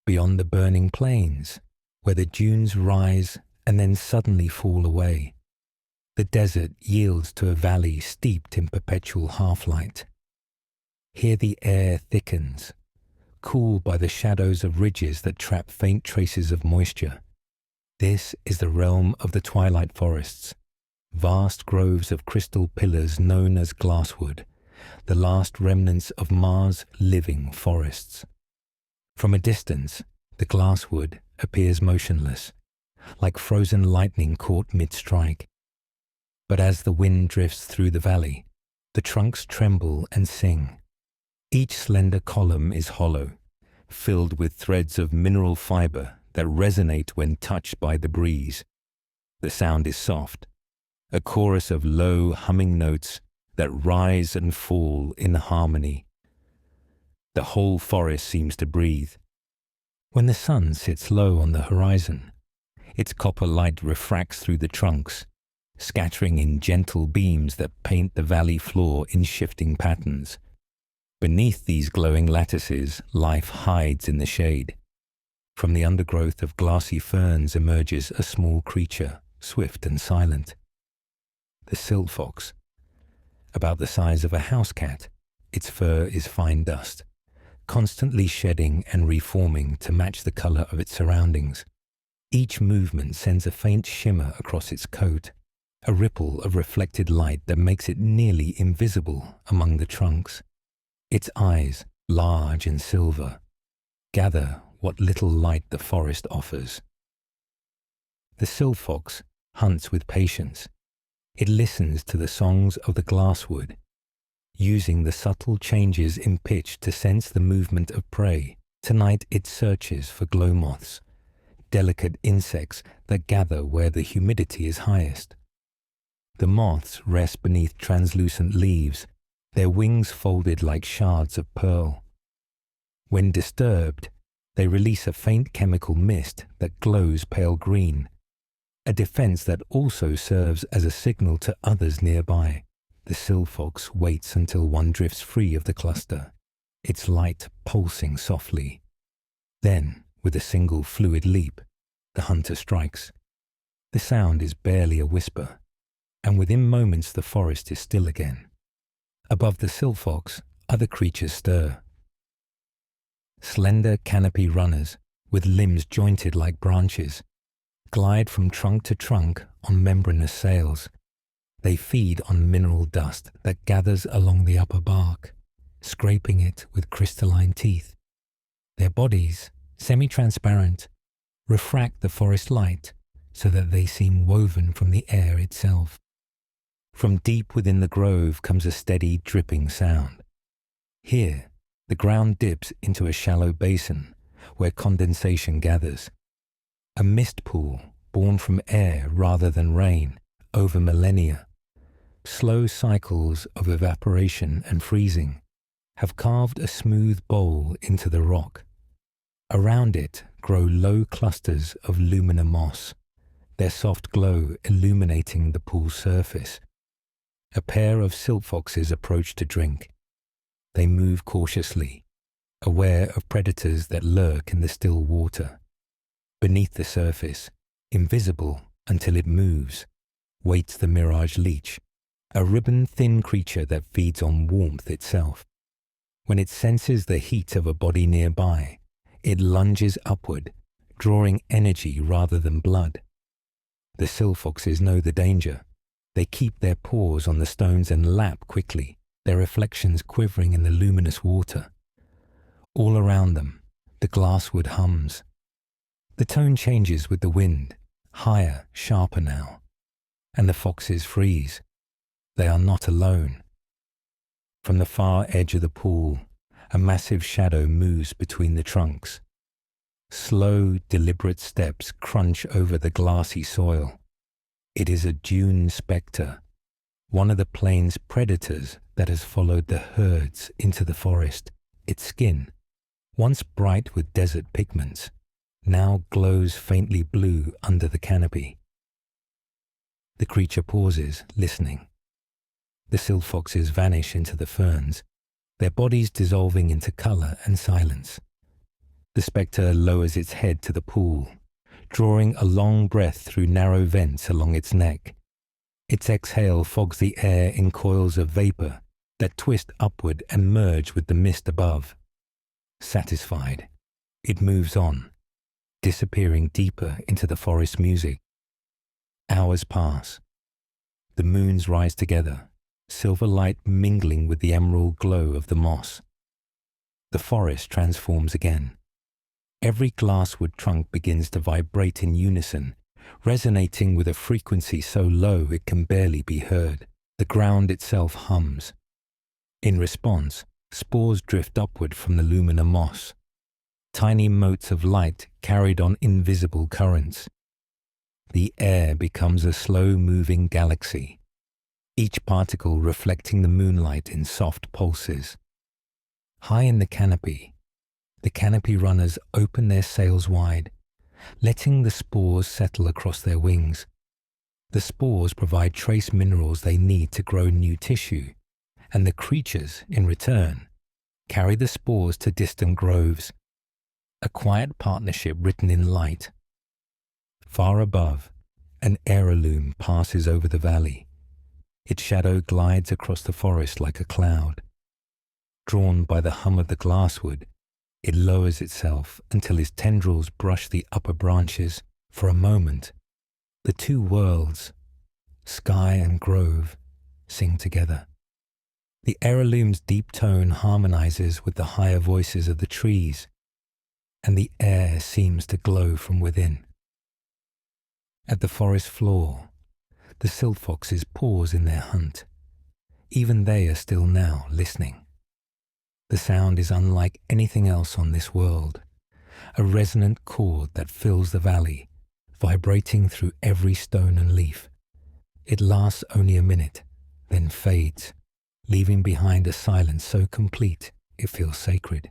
Beyond the burning plains, where the dunes rise and then suddenly fall away, the desert yields to a valley steeped in perpetual half-light. Here the air thickens, cooled by the shadows of ridges that trap faint traces of moisture. This is the realm of the twilight forests, vast groves of crystal pillars known as glasswood, the last remnants of Mars' living forests. From a distance, the glasswood appears motionless, like frozen lightning caught mid-strike. But as the wind drifts through the valley, the trunks tremble and sing. Each slender column is hollow, filled with threads of mineral fiber that resonate when touched by the breeze. The sound is soft, a chorus of low humming notes that rise and fall in harmony. The whole forest seems to breathe. When the sun sits low on the horizon, its copper light refracts through the trunks, scattering in gentle beams that paint the valley floor in shifting patterns. Beneath these glowing lattices, life hides in the shade. From the undergrowth of glassy ferns emerges a small creature, swift and silent. The silt fox. About the size of a house cat, its fur is fine dust, constantly shedding and reforming to match the color of its surroundings. Each movement sends a faint shimmer across its coat, a ripple of reflected light that makes it nearly invisible among the trunks. Its eyes, large and silver, gather what little light the forest offers. The silt fox hunts with patience. It listens to the songs of the glasswood, using the subtle changes in pitch to sense the movement of prey. Tonight it searches for glow moths, delicate insects that gather where the humidity is highest. The moths rest beneath translucent leaves, their wings folded like shards of pearl. When disturbed, they release a faint chemical mist that glows pale green, a defense that also serves as a signal to others nearby. The silt fox waits until one drifts free of the cluster, its light pulsing softly. Then, with a single fluid leap, the hunter strikes. The sound is barely a whisper, and within moments the forest is still again. Above the silt fox, other creatures stir. Slender canopy runners, with limbs jointed like branches, glide from trunk to trunk on membranous sails. They feed on mineral dust that gathers along the upper bark, scraping it with crystalline teeth. Their bodies, semi-transparent, refract the forest light so that they seem woven from the air itself. From deep within the grove comes a steady dripping sound. Here, the ground dips into a shallow basin where condensation gathers. A mist pool born from air rather than rain over millennia. Slow cycles of evaporation and freezing have carved a smooth bowl into the rock. Around it grow low clusters of lumina moss, their soft glow illuminating the pool's surface. A pair of silt foxes approach to drink. They move cautiously, aware of predators that lurk in the still water. Beneath the surface, invisible until it moves, waits the mirage leech, a ribbon-thin creature that feeds on warmth itself. When it senses the heat of a body nearby, it lunges upward, drawing energy rather than blood. The sill foxes know the danger. They keep their paws on the stones and lap quickly, their reflections quivering in the luminous water. All around them, the glasswood hums. The tone changes with the wind, higher, sharper now. And the foxes freeze. They are not alone. From the far edge of the pool, a massive shadow moves between the trunks. Slow, deliberate steps crunch over the glassy soil. It is a dune spectre, one of the plains predators that has followed the herds into the forest. Its skin, once bright with desert pigments, now glows faintly blue under the canopy. The creature pauses, listening. The sill foxes vanish into the ferns, their bodies dissolving into colour and silence. The spectre lowers its head to the pool, drawing a long breath through narrow vents along its neck. Its exhale fogs the air in coils of vapour that twist upward and merge with the mist above. Satisfied, it moves on, disappearing deeper into the forest music. Hours pass. The moons rise together, silver light mingling with the emerald glow of the moss. The forest transforms again. Every glasswood trunk begins to vibrate in unison, resonating with a frequency so low it can barely be heard. The ground itself hums. In response, spores drift upward from the lumina moss, tiny motes of light carried on invisible currents. The air becomes a slow-moving galaxy, each particle reflecting the moonlight in soft pulses. High in the canopy runners open their sails wide, letting the spores settle across their wings. The spores provide trace minerals they need to grow new tissue, and the creatures, in return, carry the spores to distant groves. A quiet partnership written in light. Far above, an Aerolume passes over the valley. Its shadow glides across the forest like a cloud. Drawn by the hum of the glasswood, it lowers itself until its tendrils brush the upper branches. For a moment, the two worlds, sky and grove, sing together. The Aerolume's deep tone harmonizes with the higher voices of the trees, and the air seems to glow from within. At the forest floor, the sill foxes pause in their hunt. Even they are still now listening. The sound is unlike anything else on this world, a resonant chord that fills the valley, vibrating through every stone and leaf. It lasts only a minute, then fades, leaving behind a silence so complete it feels sacred.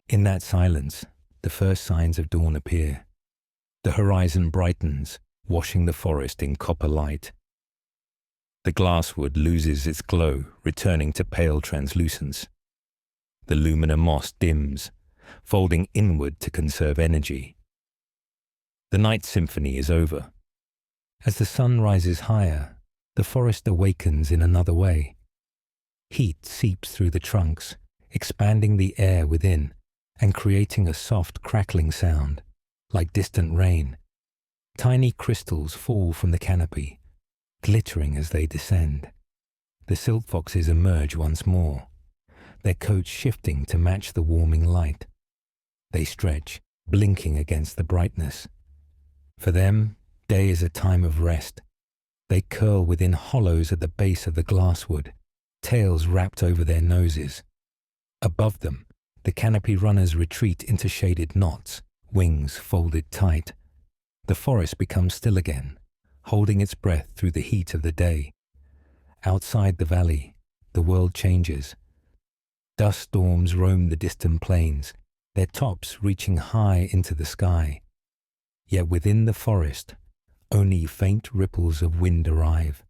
In that silence, the first signs of dawn appear. The horizon brightens, washing the forest in copper light. The glasswood loses its glow, returning to pale translucence. The lumina moss dims, folding inward to conserve energy. The night symphony is over. As the sun rises higher, the forest awakens in another way. Heat seeps through the trunks, expanding the air within and creating a soft crackling sound, like distant rain. Tiny crystals fall from the canopy, glittering as they descend. The sill foxes emerge once more, their coats shifting to match the warming light. They stretch, blinking against the brightness. For them, day is a time of rest. They curl within hollows at the base of the glasswood, tails wrapped over their noses. Above them, the canopy runners retreat into shaded knots, wings folded tight. The forest becomes still again, holding its breath through the heat of the day. Outside the valley, the world changes. Dust storms roam the distant plains, their tops reaching high into the sky. Yet within the forest, only faint ripples of wind arrive,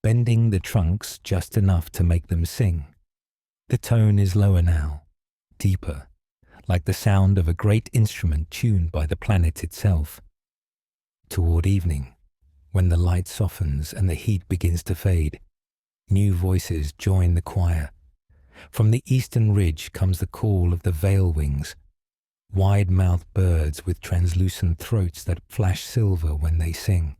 bending the trunks just enough to make them sing. The tone is lower now, deeper, like the sound of a great instrument tuned by the planet itself. Toward evening, when the light softens and the heat begins to fade, new voices join the choir. From the eastern ridge comes the call of the veil wings, wide-mouthed birds with translucent throats that flash silver when they sing.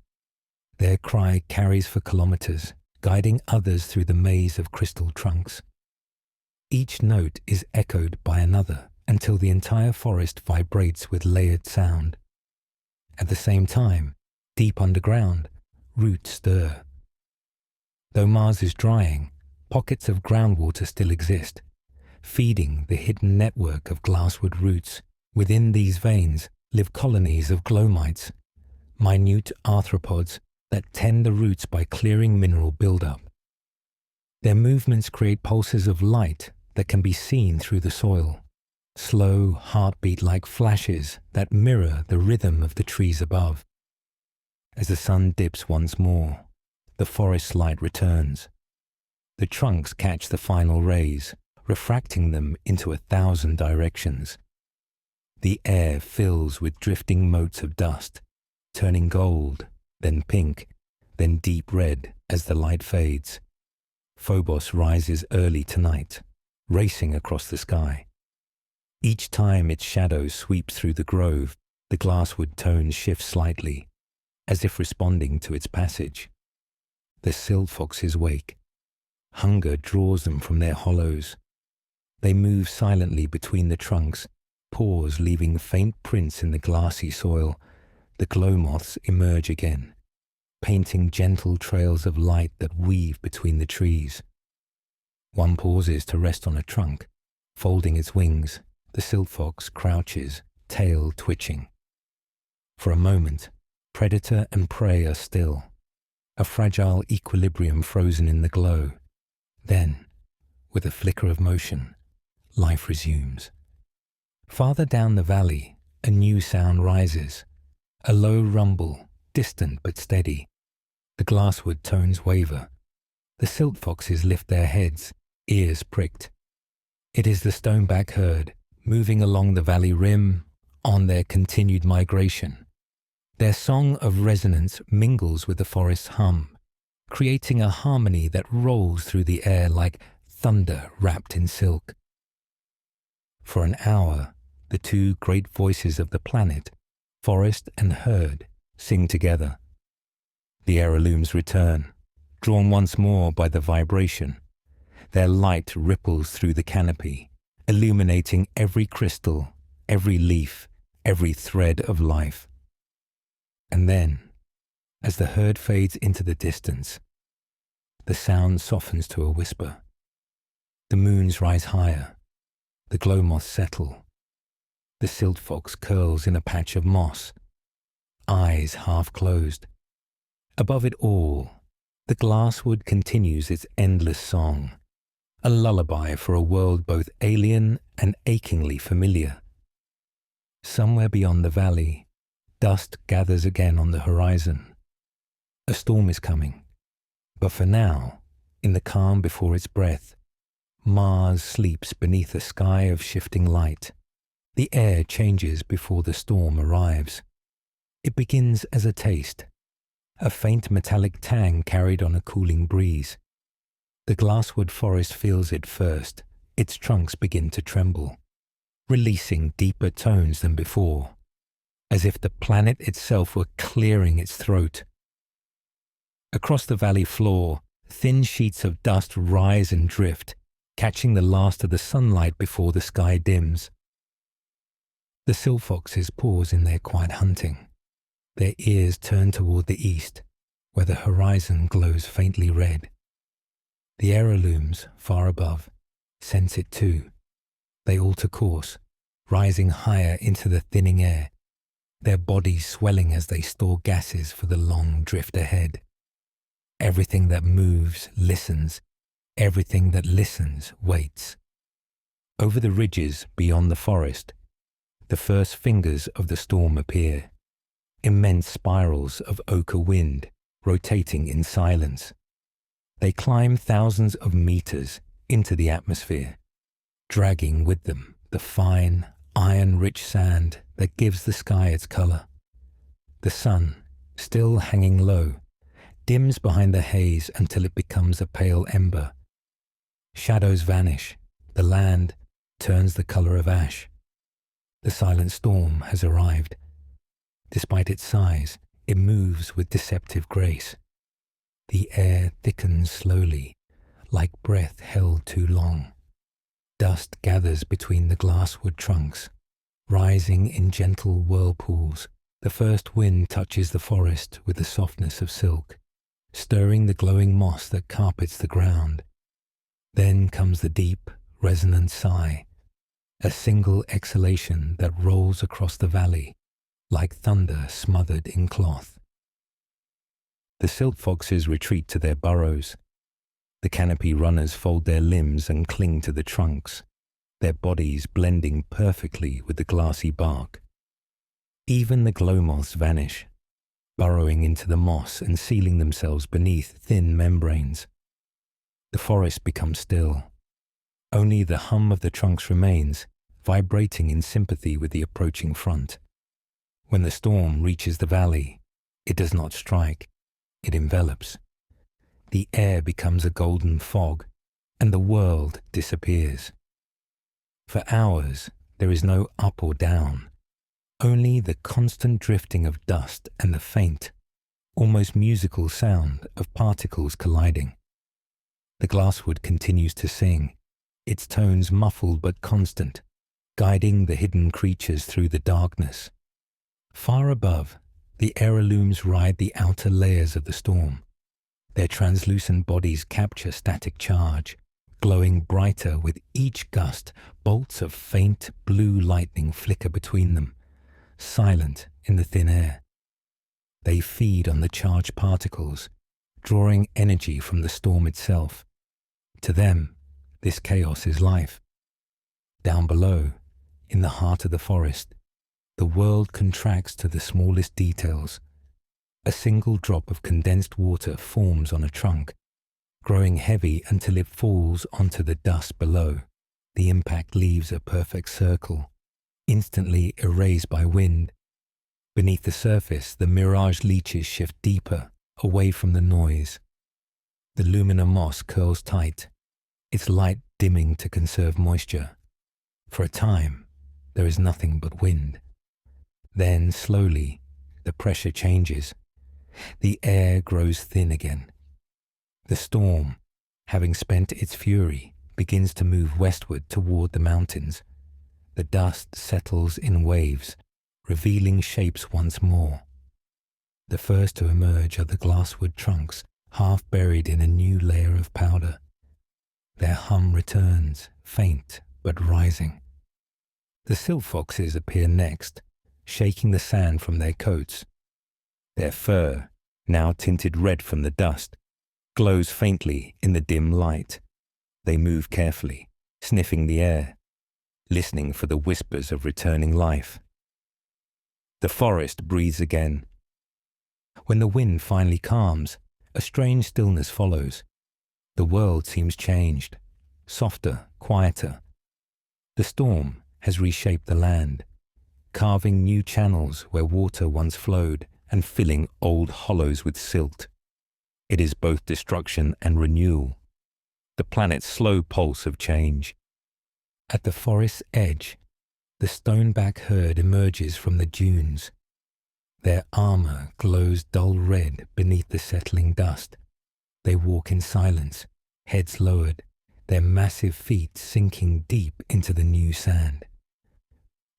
Their cry carries for kilometers, guiding others through the maze of crystal trunks. Each note is echoed by another until the entire forest vibrates with layered sound. At the same time, deep underground, roots stir. Though Mars is drying, pockets of groundwater still exist, feeding the hidden network of glasswood roots. Within these veins live colonies of glomites, minute arthropods that tend the roots by clearing mineral buildup. Their movements create pulses of light that can be seen through the soil, slow heartbeat-like flashes that mirror the rhythm of the trees above. As the sun dips once more, the forest light returns. The trunks catch the final rays, refracting them into 1,000 directions. The air fills with drifting motes of dust, turning gold, then pink, then deep red as the light fades. Phobos rises early tonight, racing across the sky. Each time its shadow sweeps through the grove, the glasswood tones shift slightly, as if responding to its passage. The silt foxes wake. Hunger draws them from their hollows. They move silently between the trunks, paws leaving faint prints in the glassy soil. The glow moths emerge again, painting gentle trails of light that weave between the trees. One pauses to rest on a trunk, folding its wings. The silt fox crouches, tail twitching. For a moment, predator and prey are still, a fragile equilibrium frozen in the glow. Then, with a flicker of motion, life resumes. Farther down the valley, a new sound rises, a low rumble, distant but steady. The glasswood tones waver. The silt foxes lift their heads, ears pricked. It is the stoneback herd, moving along the valley rim, on their continued migration. Their song of resonance mingles with the forest's hum, creating a harmony that rolls through the air like thunder wrapped in silk. For an hour, the two great voices of the planet, forest and herd, sing together. The Aerolumes return, drawn once more by the vibration. Their light ripples through the canopy, illuminating every crystal, every leaf, every thread of life. And then, as the herd fades into the distance, the sound softens to a whisper. The moons rise higher, the glow moths settle. The silt fox curls in a patch of moss, eyes half closed. Above it all, the glasswood continues its endless song, a lullaby for a world both alien and achingly familiar. Somewhere beyond the valley, dust gathers again on the horizon. A storm is coming, but for now, in the calm before its breath, Mars sleeps beneath a sky of shifting light. The air changes before the storm arrives. It begins as a taste, a faint metallic tang carried on a cooling breeze. The glasswood forest feels it first. Its trunks begin to tremble, releasing deeper tones than before, as if the planet itself were clearing its throat. Across the valley floor, thin sheets of dust rise and drift, catching the last of the sunlight before the sky dims. The silt foxes pause in their quiet hunting, their ears turned toward the east, where the horizon glows faintly red. The Aerolumes, far above, sense it too. They alter course, rising higher into the thinning air, their bodies swelling as they store gases for the long drift ahead. Everything that moves listens, everything that listens waits. Over the ridges beyond the forest, the first fingers of the storm appear, immense spirals of ochre wind rotating in silence. They climb thousands of meters into the atmosphere, dragging with them the fine, iron-rich sand that gives the sky its color. The sun, still hanging low, dims behind the haze until it becomes a pale ember. Shadows vanish, the land turns the color of ash. The silent storm has arrived. Despite its size, It moves with deceptive grace. The air thickens slowly, like breath held too long. Dust gathers between the glasswood trunks, rising in gentle whirlpools. The first wind touches the forest with the softness of silk, stirring the glowing moss that carpets the ground. Then comes the deep, resonant sigh, a single exhalation that rolls across the valley, like thunder smothered in cloth. The silk foxes retreat to their burrows. The canopy runners fold their limbs and cling to the trunks, their bodies blending perfectly with the glassy bark. Even the glow moths vanish, burrowing into the moss and sealing themselves beneath thin membranes. The forest becomes still. Only the hum of the trunks remains, vibrating in sympathy with the approaching front. When the storm reaches the valley, it does not strike, it envelops. The air becomes a golden fog, and the world disappears. For hours, there is no up or down, only the constant drifting of dust and the faint, almost musical sound of particles colliding. The glasswood continues to sing, its tones muffled but constant, guiding the hidden creatures through the darkness. Far above, the Aerolumes ride the outer layers of the storm. Their translucent bodies capture static charge, glowing brighter with each gust. Bolts of faint blue lightning flicker between them, silent in the thin air. They feed on the charged particles, drawing energy from the storm itself. To them, this chaos is life. Down below, in the heart of the forest, the world contracts to the smallest details. A single drop of condensed water forms on a trunk, growing heavy until it falls onto the dust below. The impact leaves a perfect circle, instantly erased by wind. Beneath the surface, the mirage leeches shift deeper, away from the noise. The lumina moss curls tight, its light dimming to conserve moisture. For a time, there is nothing but wind. Then, slowly, the pressure changes. The air grows thin again. The storm, having spent its fury, begins to move westward toward the mountains. The dust settles in waves, revealing shapes once more. The first to emerge are the glasswood trunks, half buried in a new layer of powder. Their hum returns, faint but rising. The silk foxes appear next, shaking the sand from their coats. Their fur, now tinted red from the dust, glows faintly in the dim light. They move carefully, sniffing the air, listening for the whispers of returning life. The forest breathes again. When the wind finally calms, a strange stillness follows. The world seems changed, softer, quieter. The storm has reshaped the land, carving new channels where water once flowed and filling old hollows with silt. It is both destruction and renewal, the planet's slow pulse of change. At the forest's edge, the stoneback herd emerges from the dunes. Their armor glows dull red beneath the settling dust. They walk in silence, heads lowered, their massive feet sinking deep into the new sand.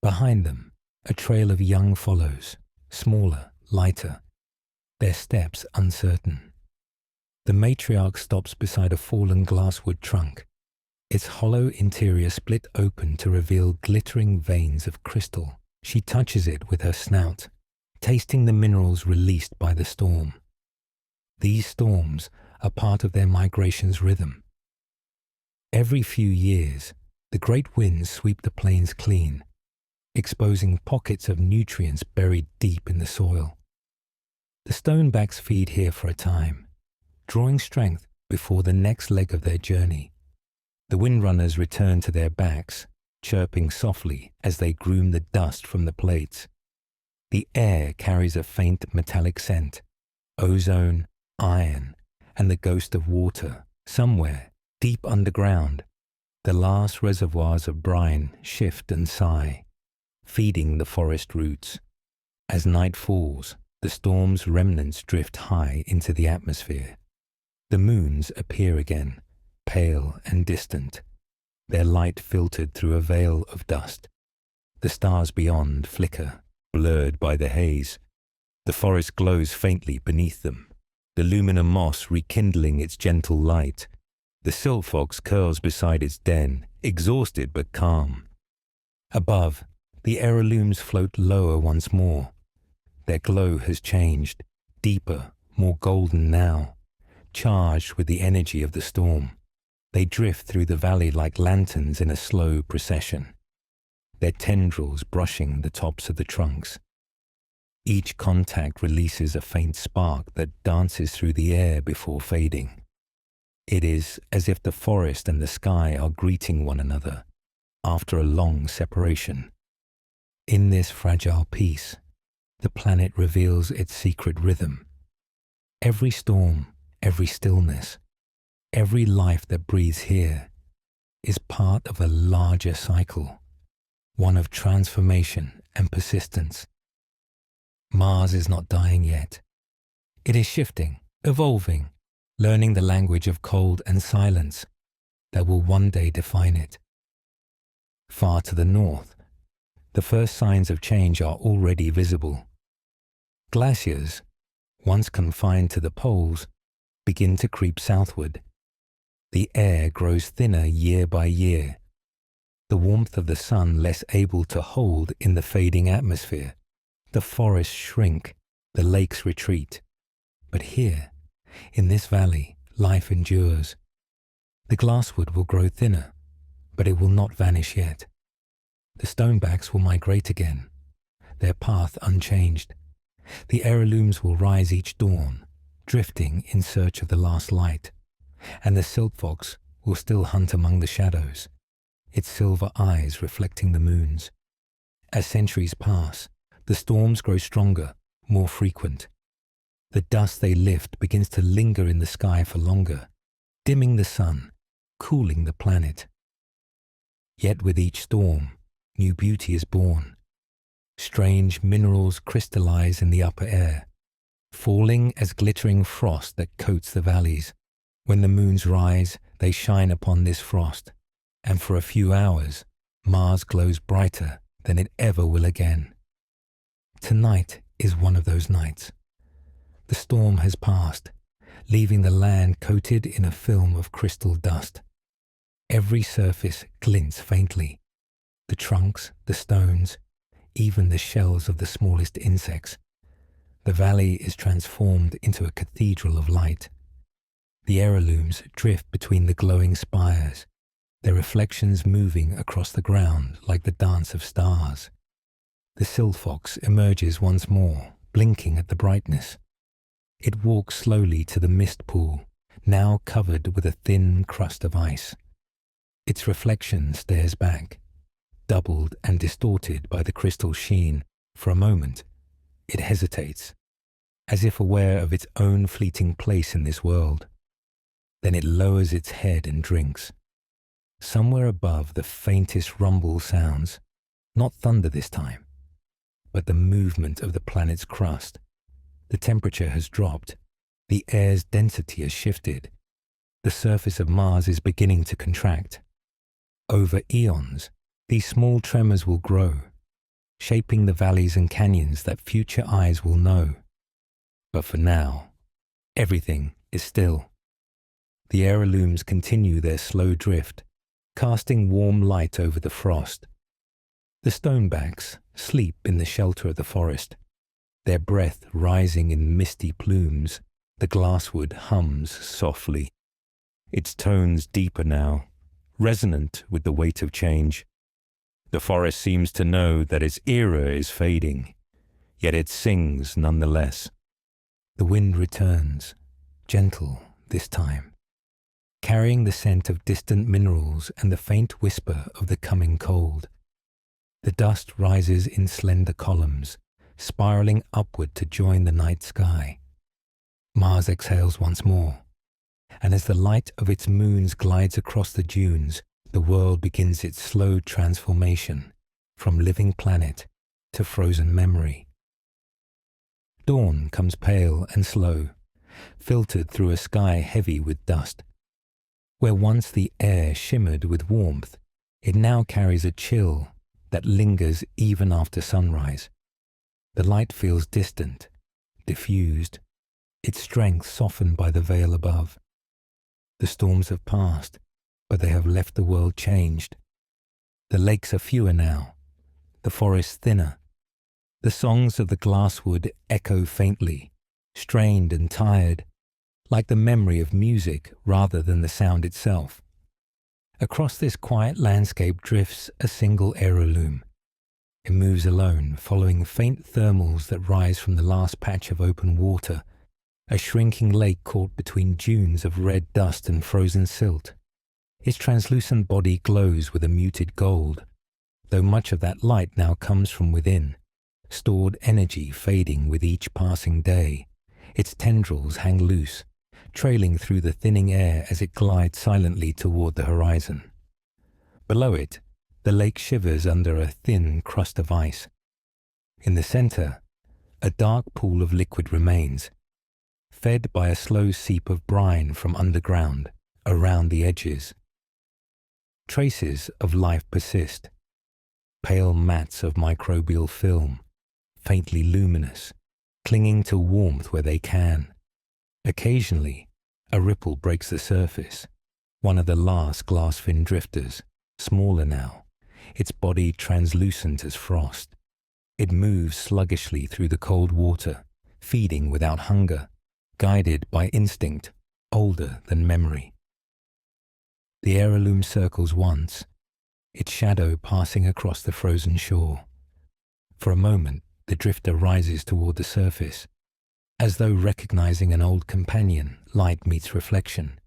Behind them, a trail of young follows, smaller, lighter, their steps uncertain. The matriarch stops beside a fallen glasswood trunk, its hollow interior split open to reveal glittering veins of crystal. She touches it with her snout, tasting the minerals released by the storm. These storms are part of their migration's rhythm. Every few years, the great winds sweep the plains clean, exposing pockets of nutrients buried deep in the soil. The stonebacks feed here for a time, drawing strength before the next leg of their journey. The windrunners return to their backs, chirping softly as they groom the dust from the plates. The air carries a faint metallic scent, ozone, iron, and the ghost of water. Somewhere, deep underground, the last reservoirs of brine shift and sigh, feeding the forest roots. As night falls, The storm's remnants drift high into the atmosphere. The moons appear again, pale and distant, their light filtered through a veil of dust. The stars beyond flicker, blurred by the haze. The forest glows faintly beneath them, the luminous moss rekindling its gentle light. The silt fox curls beside its den, exhausted but calm. Above, the Aerolumes float lower once more. Their glow has changed, deeper, more golden now, charged with the energy of the storm. They drift through the valley like lanterns in a slow procession, their tendrils brushing the tops of the trunks. Each contact releases a faint spark that dances through the air before fading. It is as if the forest and the sky are greeting one another after a long separation. In this fragile peace, the planet reveals its secret rhythm. Every storm, every stillness, every life that breathes here is part of a larger cycle, one of transformation and persistence. Mars is not dying yet. It is shifting, evolving, learning the language of cold and silence that will one day define it. Far to the north, the first signs of change are already visible. Glaciers, once confined to the poles, begin to creep southward. The air grows thinner year by year, the warmth of the sun less able to hold in the fading atmosphere. The forests shrink, the lakes retreat. But here, in this valley, life endures. The glasswood will grow thinner, but it will not vanish yet. The stonebacks will migrate again, their path unchanged. The Aerolumes will rise each dawn, drifting in search of the last light, and the silt fox will still hunt among the shadows, its silver eyes reflecting the moons. As centuries pass, the storms grow stronger, more frequent. The dust they lift begins to linger in the sky for longer, dimming the sun, cooling the planet. Yet with each storm, new beauty is born. Strange minerals crystallize in the upper air, falling as glittering frost that coats the valleys. When the moons rise, they shine upon this frost, and for a few hours, Mars glows brighter than it ever will again. Tonight is one of those nights. The storm has passed, leaving the land coated in a film of crystal dust. Every surface glints faintly. The trunks, the stones, even the shells of the smallest insects. The valley is transformed into a cathedral of light. The Aerolumes drift between the glowing spires, their reflections moving across the ground like the dance of stars. The silt fox emerges once more, blinking at the brightness. It walks slowly to the mist pool, now covered with a thin crust of ice. Its reflection stares back, doubled and distorted by the crystal sheen. For a moment, it hesitates, as if aware of its own fleeting place in this world. Then it lowers its head and drinks. Somewhere above, the faintest rumble sounds, not thunder this time, but the movement of the planet's crust. The temperature has dropped. The air's density has shifted. The surface of Mars is beginning to contract. Over eons, these small tremors will grow, shaping the valleys and canyons that future eyes will know. But for now, everything is still. The Aerolumes continue their slow drift, casting warm light over the frost. The stonebacks sleep in the shelter of the forest, their breath rising in misty plumes. The glasswood hums softly, its tones deeper now, resonant with the weight of change. The forest seems to know that its era is fading, yet it sings nonetheless. The wind returns, gentle this time, carrying the scent of distant minerals and the faint whisper of the coming cold. The dust rises in slender columns, spiraling upward to join the night sky. Mars exhales once more, and as the light of its moons glides across the dunes, the world begins its slow transformation from living planet to frozen memory. Dawn comes pale and slow, filtered through a sky heavy with dust. Where once the air shimmered with warmth, it now carries a chill that lingers even after sunrise. The light feels distant, diffused, its strength softened by the veil above. The storms have passed, but they have left the world changed. The lakes are fewer now, the forests thinner. The songs of the glasswood echo faintly, strained and tired, like the memory of music rather than the sound itself. Across this quiet landscape drifts a single Aerolume. It moves alone, following faint thermals that rise from the last patch of open water, a shrinking lake caught between dunes of red dust and frozen silt. Its translucent body glows with a muted gold, though much of that light now comes from within, stored energy fading with each passing day. Its tendrils hang loose, trailing through the thinning air as it glides silently toward the horizon. Below it, the lake shivers under a thin crust of ice. In the center, a dark pool of liquid remains, fed by a slow seep of brine from underground around the edges. Traces of life persist, pale mats of microbial film, faintly luminous, clinging to warmth where they can. Occasionally, a ripple breaks the surface, one of the last glass-fin drifters, smaller now, its body translucent as frost. It moves sluggishly through the cold water, feeding without hunger, guided by instinct older than memory. The Aerolume circles once, its shadow passing across the frozen shore. For a moment, the drifter rises toward the surface, as though recognizing an old companion. Light meets reflection,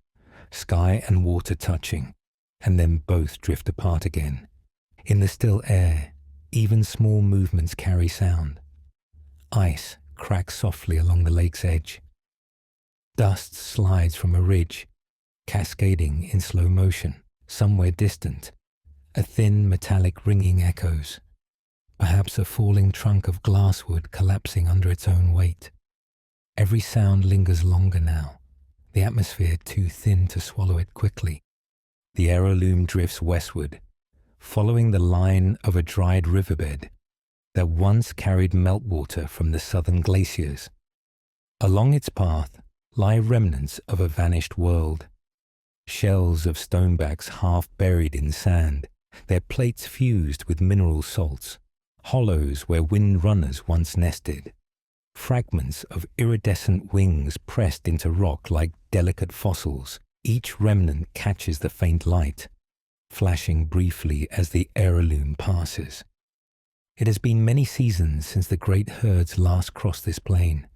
sky and water touching, and then both drift apart again. In the still air, even small movements carry sound. Ice cracks softly along the lake's edge. Dust slides from a ridge, cascading in slow motion. Somewhere distant, a thin metallic ringing echoes, perhaps a falling trunk of glasswood collapsing under its own weight. Every sound lingers longer now, the atmosphere too thin to swallow it quickly. The Aerolume drifts westward, following the line of a dried riverbed that once carried meltwater from the southern glaciers. Along its path lie remnants of a vanished world, shells of stonebacks half buried in sand, their plates fused with mineral salts, hollows where wind runners once nested, fragments of iridescent wings pressed into rock like delicate fossils. Each remnant catches the faint light, flashing briefly as the Aerolume passes. It has been many seasons since the great herds last crossed this plain.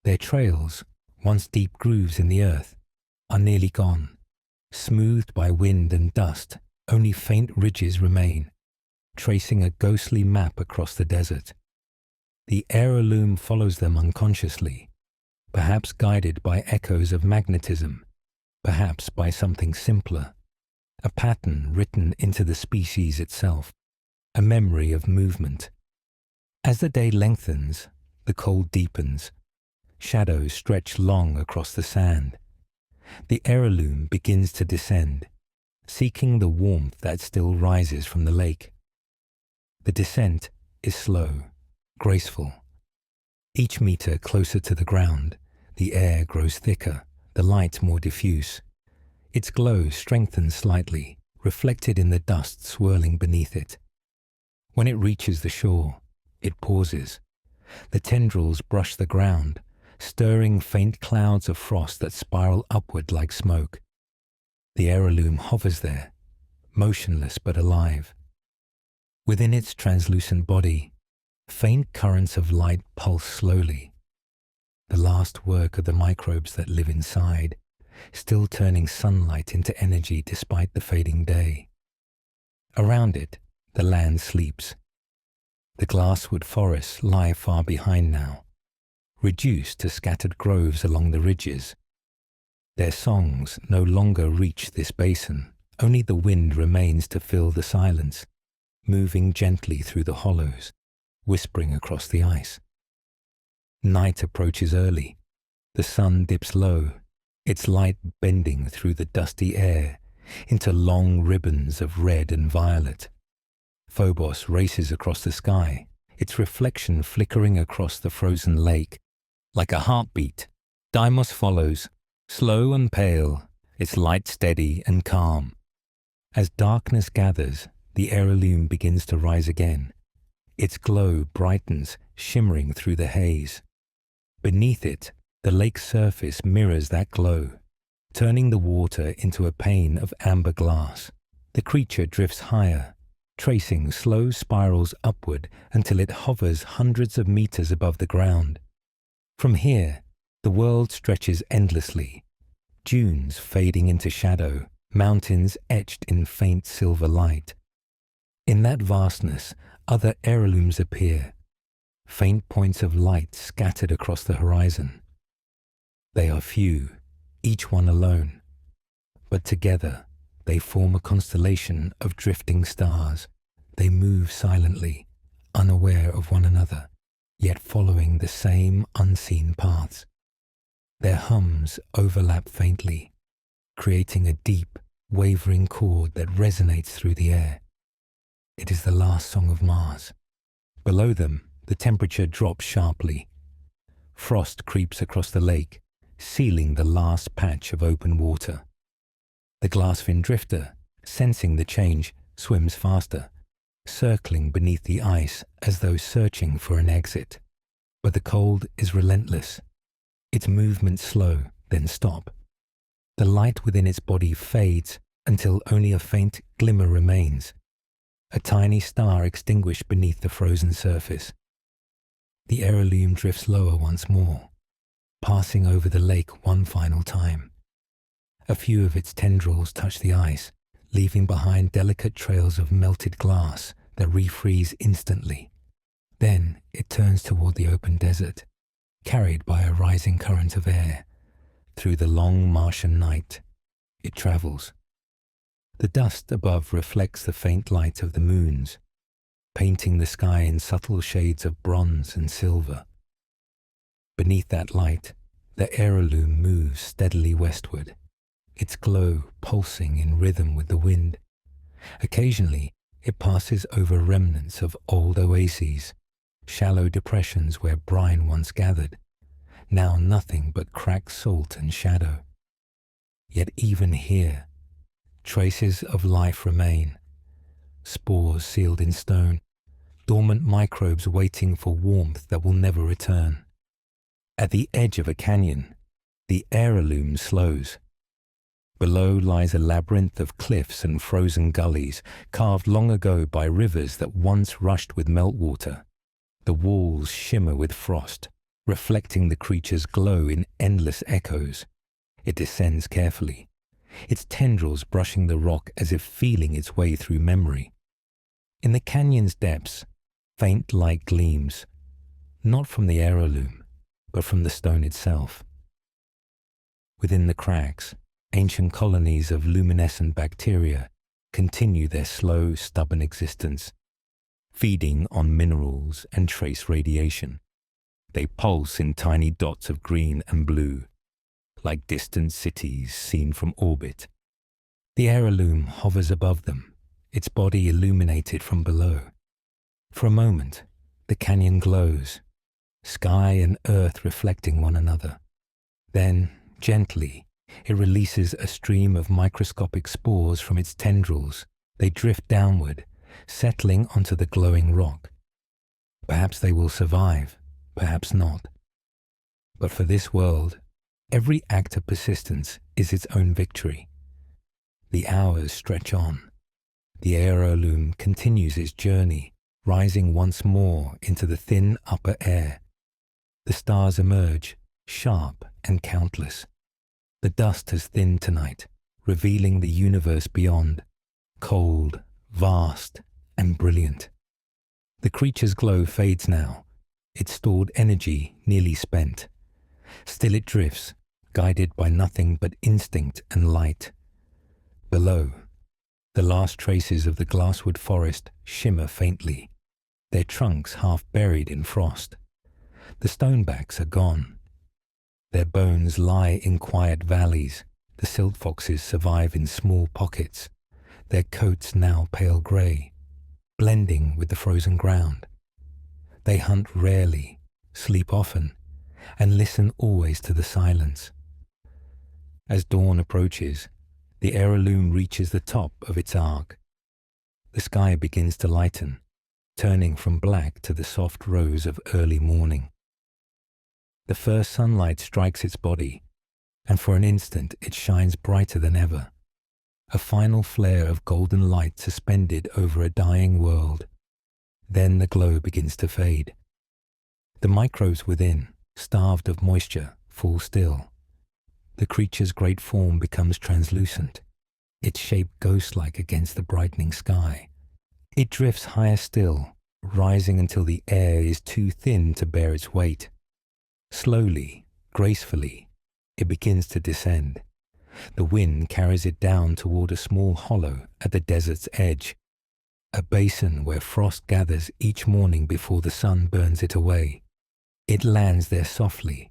Their trails, once deep grooves in the earth, are nearly gone. Smoothed by wind and dust, only faint ridges remain, tracing a ghostly map across the desert. The Aerolume follows them unconsciously, perhaps guided by echoes of magnetism, perhaps by something simpler, a pattern written into the species itself, a memory of movement. As the day lengthens, the cold deepens. Shadows stretch long across the sand. The Aerolume begins to descend, seeking the warmth that still rises from the lake. The descent is slow, graceful. Each meter closer to the ground, the air grows thicker, the light more diffuse. Its glow strengthens slightly, reflected in the dust swirling beneath it. When it reaches the shore, it pauses. The tendrils brush the ground, stirring faint clouds of frost that spiral upward like smoke. The Aerolume hovers there, motionless but alive. Within its translucent body, faint currents of light pulse slowly, the last work of the microbes that live inside, still turning sunlight into energy despite the fading day. Around it, the land sleeps. The Glasswood Forests lie far behind now, reduced to scattered groves along the ridges. Their songs no longer reach this basin, only the wind remains to fill the silence, moving gently through the hollows, whispering across the ice. Night approaches early. The sun dips low, its light bending through the dusty air into long ribbons of red and violet. Phobos races across the sky, its reflection flickering across the frozen lake. Like a heartbeat, Deimos follows, slow and pale, its light steady and calm. As darkness gathers, the Aerolume begins to rise again. Its glow brightens, shimmering through the haze. Beneath it, the lake's surface mirrors that glow, turning the water into a pane of amber glass. The creature drifts higher, tracing slow spirals upward until it hovers hundreds of meters above the ground. From here, the world stretches endlessly, dunes fading into shadow, mountains etched in faint silver light. In that vastness, other Aerolumes appear, faint points of light scattered across the horizon. They are few, each one alone, but together they form a constellation of drifting stars. They move silently, unaware of one another, yet following the same unseen paths. Their hums overlap faintly, creating a deep, wavering chord that resonates through the air. It is the last song of Mars. Below them, the temperature drops sharply. Frost creeps across the lake, sealing the last patch of open water. The glassfin drifter, sensing the change, swims faster, circling beneath the ice as though searching for an exit. But the cold is relentless. Its movements slow, then stop. The light within its body fades until only a faint glimmer remains, a tiny star extinguished beneath the frozen surface. The Aerolume drifts lower once more, passing over the lake one final time. A few of its tendrils touch the ice, leaving behind delicate trails of melted glass that refreeze instantly. Then it turns toward the open desert, carried by a rising current of air. Through the long Martian night, it travels. The dust above reflects the faint light of the moons, painting the sky in subtle shades of bronze and silver. Beneath that light, the Aerolume moves steadily westward, its glow pulsing in rhythm with the wind. Occasionally, it passes over remnants of old oases, shallow depressions where brine once gathered, now nothing but cracked salt and shadow. Yet even here, traces of life remain, spores sealed in stone, dormant microbes waiting for warmth that will never return. At the edge of a canyon, the Aerolume slows. Below lies a labyrinth of cliffs and frozen gullies, carved long ago by rivers that once rushed with meltwater. The walls shimmer with frost, reflecting the creature's glow in endless echoes. It descends carefully, its tendrils brushing the rock as if feeling its way through memory. In the canyon's depths, faint light gleams, not from the Aerolume, but from the stone itself. Within the cracks, ancient colonies of luminescent bacteria continue their slow, stubborn existence, feeding on minerals and trace radiation. They pulse in tiny dots of green and blue, like distant cities seen from orbit. The Aerolume hovers above them, its body illuminated from below. For a moment, the canyon glows, sky and earth reflecting one another. Then, gently, it releases a stream of microscopic spores from its tendrils. They drift downward, settling onto the glowing rock. Perhaps they will survive, perhaps not. But for this world, every act of persistence is its own victory. The hours stretch on. The Aerolume continues its journey, rising once more into the thin upper air. The stars emerge, sharp and countless. The dust has thinned tonight, revealing the universe beyond, cold, vast, and brilliant. The creature's glow fades now, its stored energy nearly spent. Still it drifts, guided by nothing but instinct and light. Below, the last traces of the Glasswood Forest shimmer faintly, their trunks half buried in frost. The stonebacks are gone. Their bones lie in quiet valleys. The silt foxes survive in small pockets, their coats now pale grey, blending with the frozen ground. They hunt rarely, sleep often, and listen always to the silence. As dawn approaches, the Aerolume reaches the top of its arc. The sky begins to lighten, turning from black to the soft rose of early morning. The first sunlight strikes its body, and for an instant it shines brighter than ever, a final flare of golden light suspended over a dying world. Then the glow begins to fade. The microbes within, starved of moisture, fall still. The creature's great form becomes translucent, its shape ghost-like against the brightening sky. It drifts higher still, rising until the air is too thin to bear its weight. Slowly, gracefully, it begins to descend. The wind carries it down toward a small hollow at the desert's edge, a basin where frost gathers each morning before the sun burns it away. It lands there softly,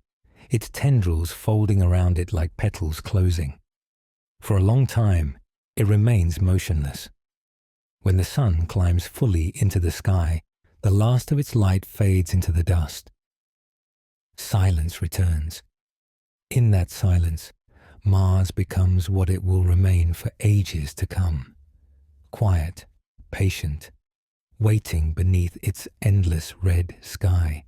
its tendrils folding around it like petals closing. For a long time, it remains motionless. When the sun climbs fully into the sky, the last of its light fades into the dust. Silence returns. In that silence, Mars becomes what it will remain for ages to come. Quiet, patient, waiting beneath its endless red sky.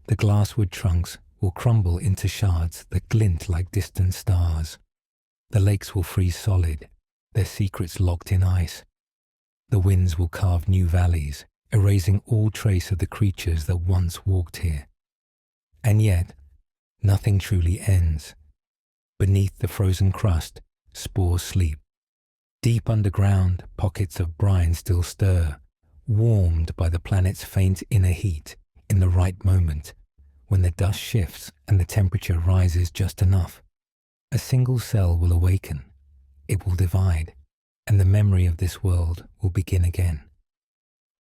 The glasswood trunks will crumble into shards that glint like distant stars. The lakes will freeze solid, their secrets locked in ice. The winds will carve new valleys, erasing all trace of the creatures that once walked here. And yet, nothing truly ends. Beneath the frozen crust, spores sleep. Deep underground, pockets of brine still stir, warmed by the planet's faint inner heat in the right moment, when the dust shifts and the temperature rises just enough. A single cell will awaken. It will divide, and the memory of this world will begin again.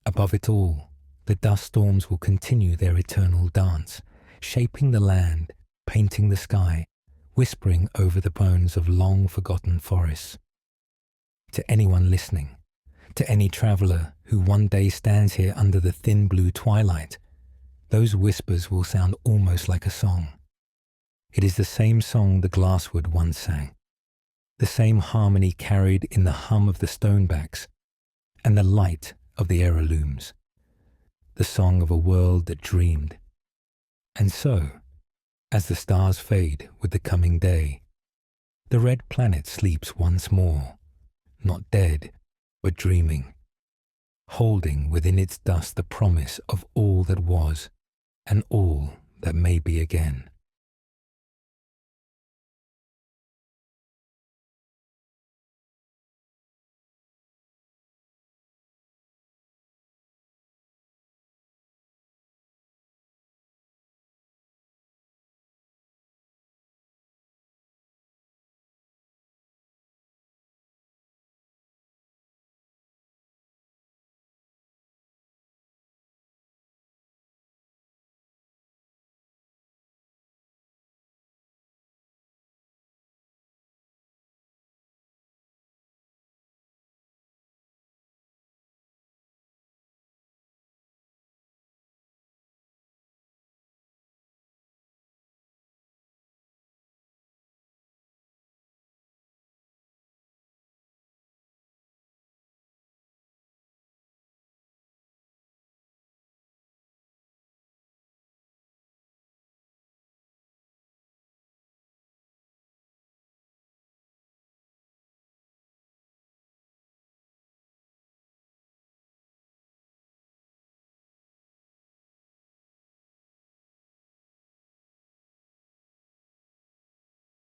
Above it all, the dust storms will continue their eternal dance, shaping the land, painting the sky, whispering over the bones of long-forgotten forests. To anyone listening, to any traveler who one day stands here under the thin blue twilight, those whispers will sound almost like a song. It is the same song the glasswood once sang, the same harmony carried in the hum of the stonebacks and the light of the Aerolumes, the song of a world that dreamed. And so, as the stars fade with the coming day, the red planet sleeps once more, not dead, but dreaming, holding within its dust the promise of all that was and all that may be again.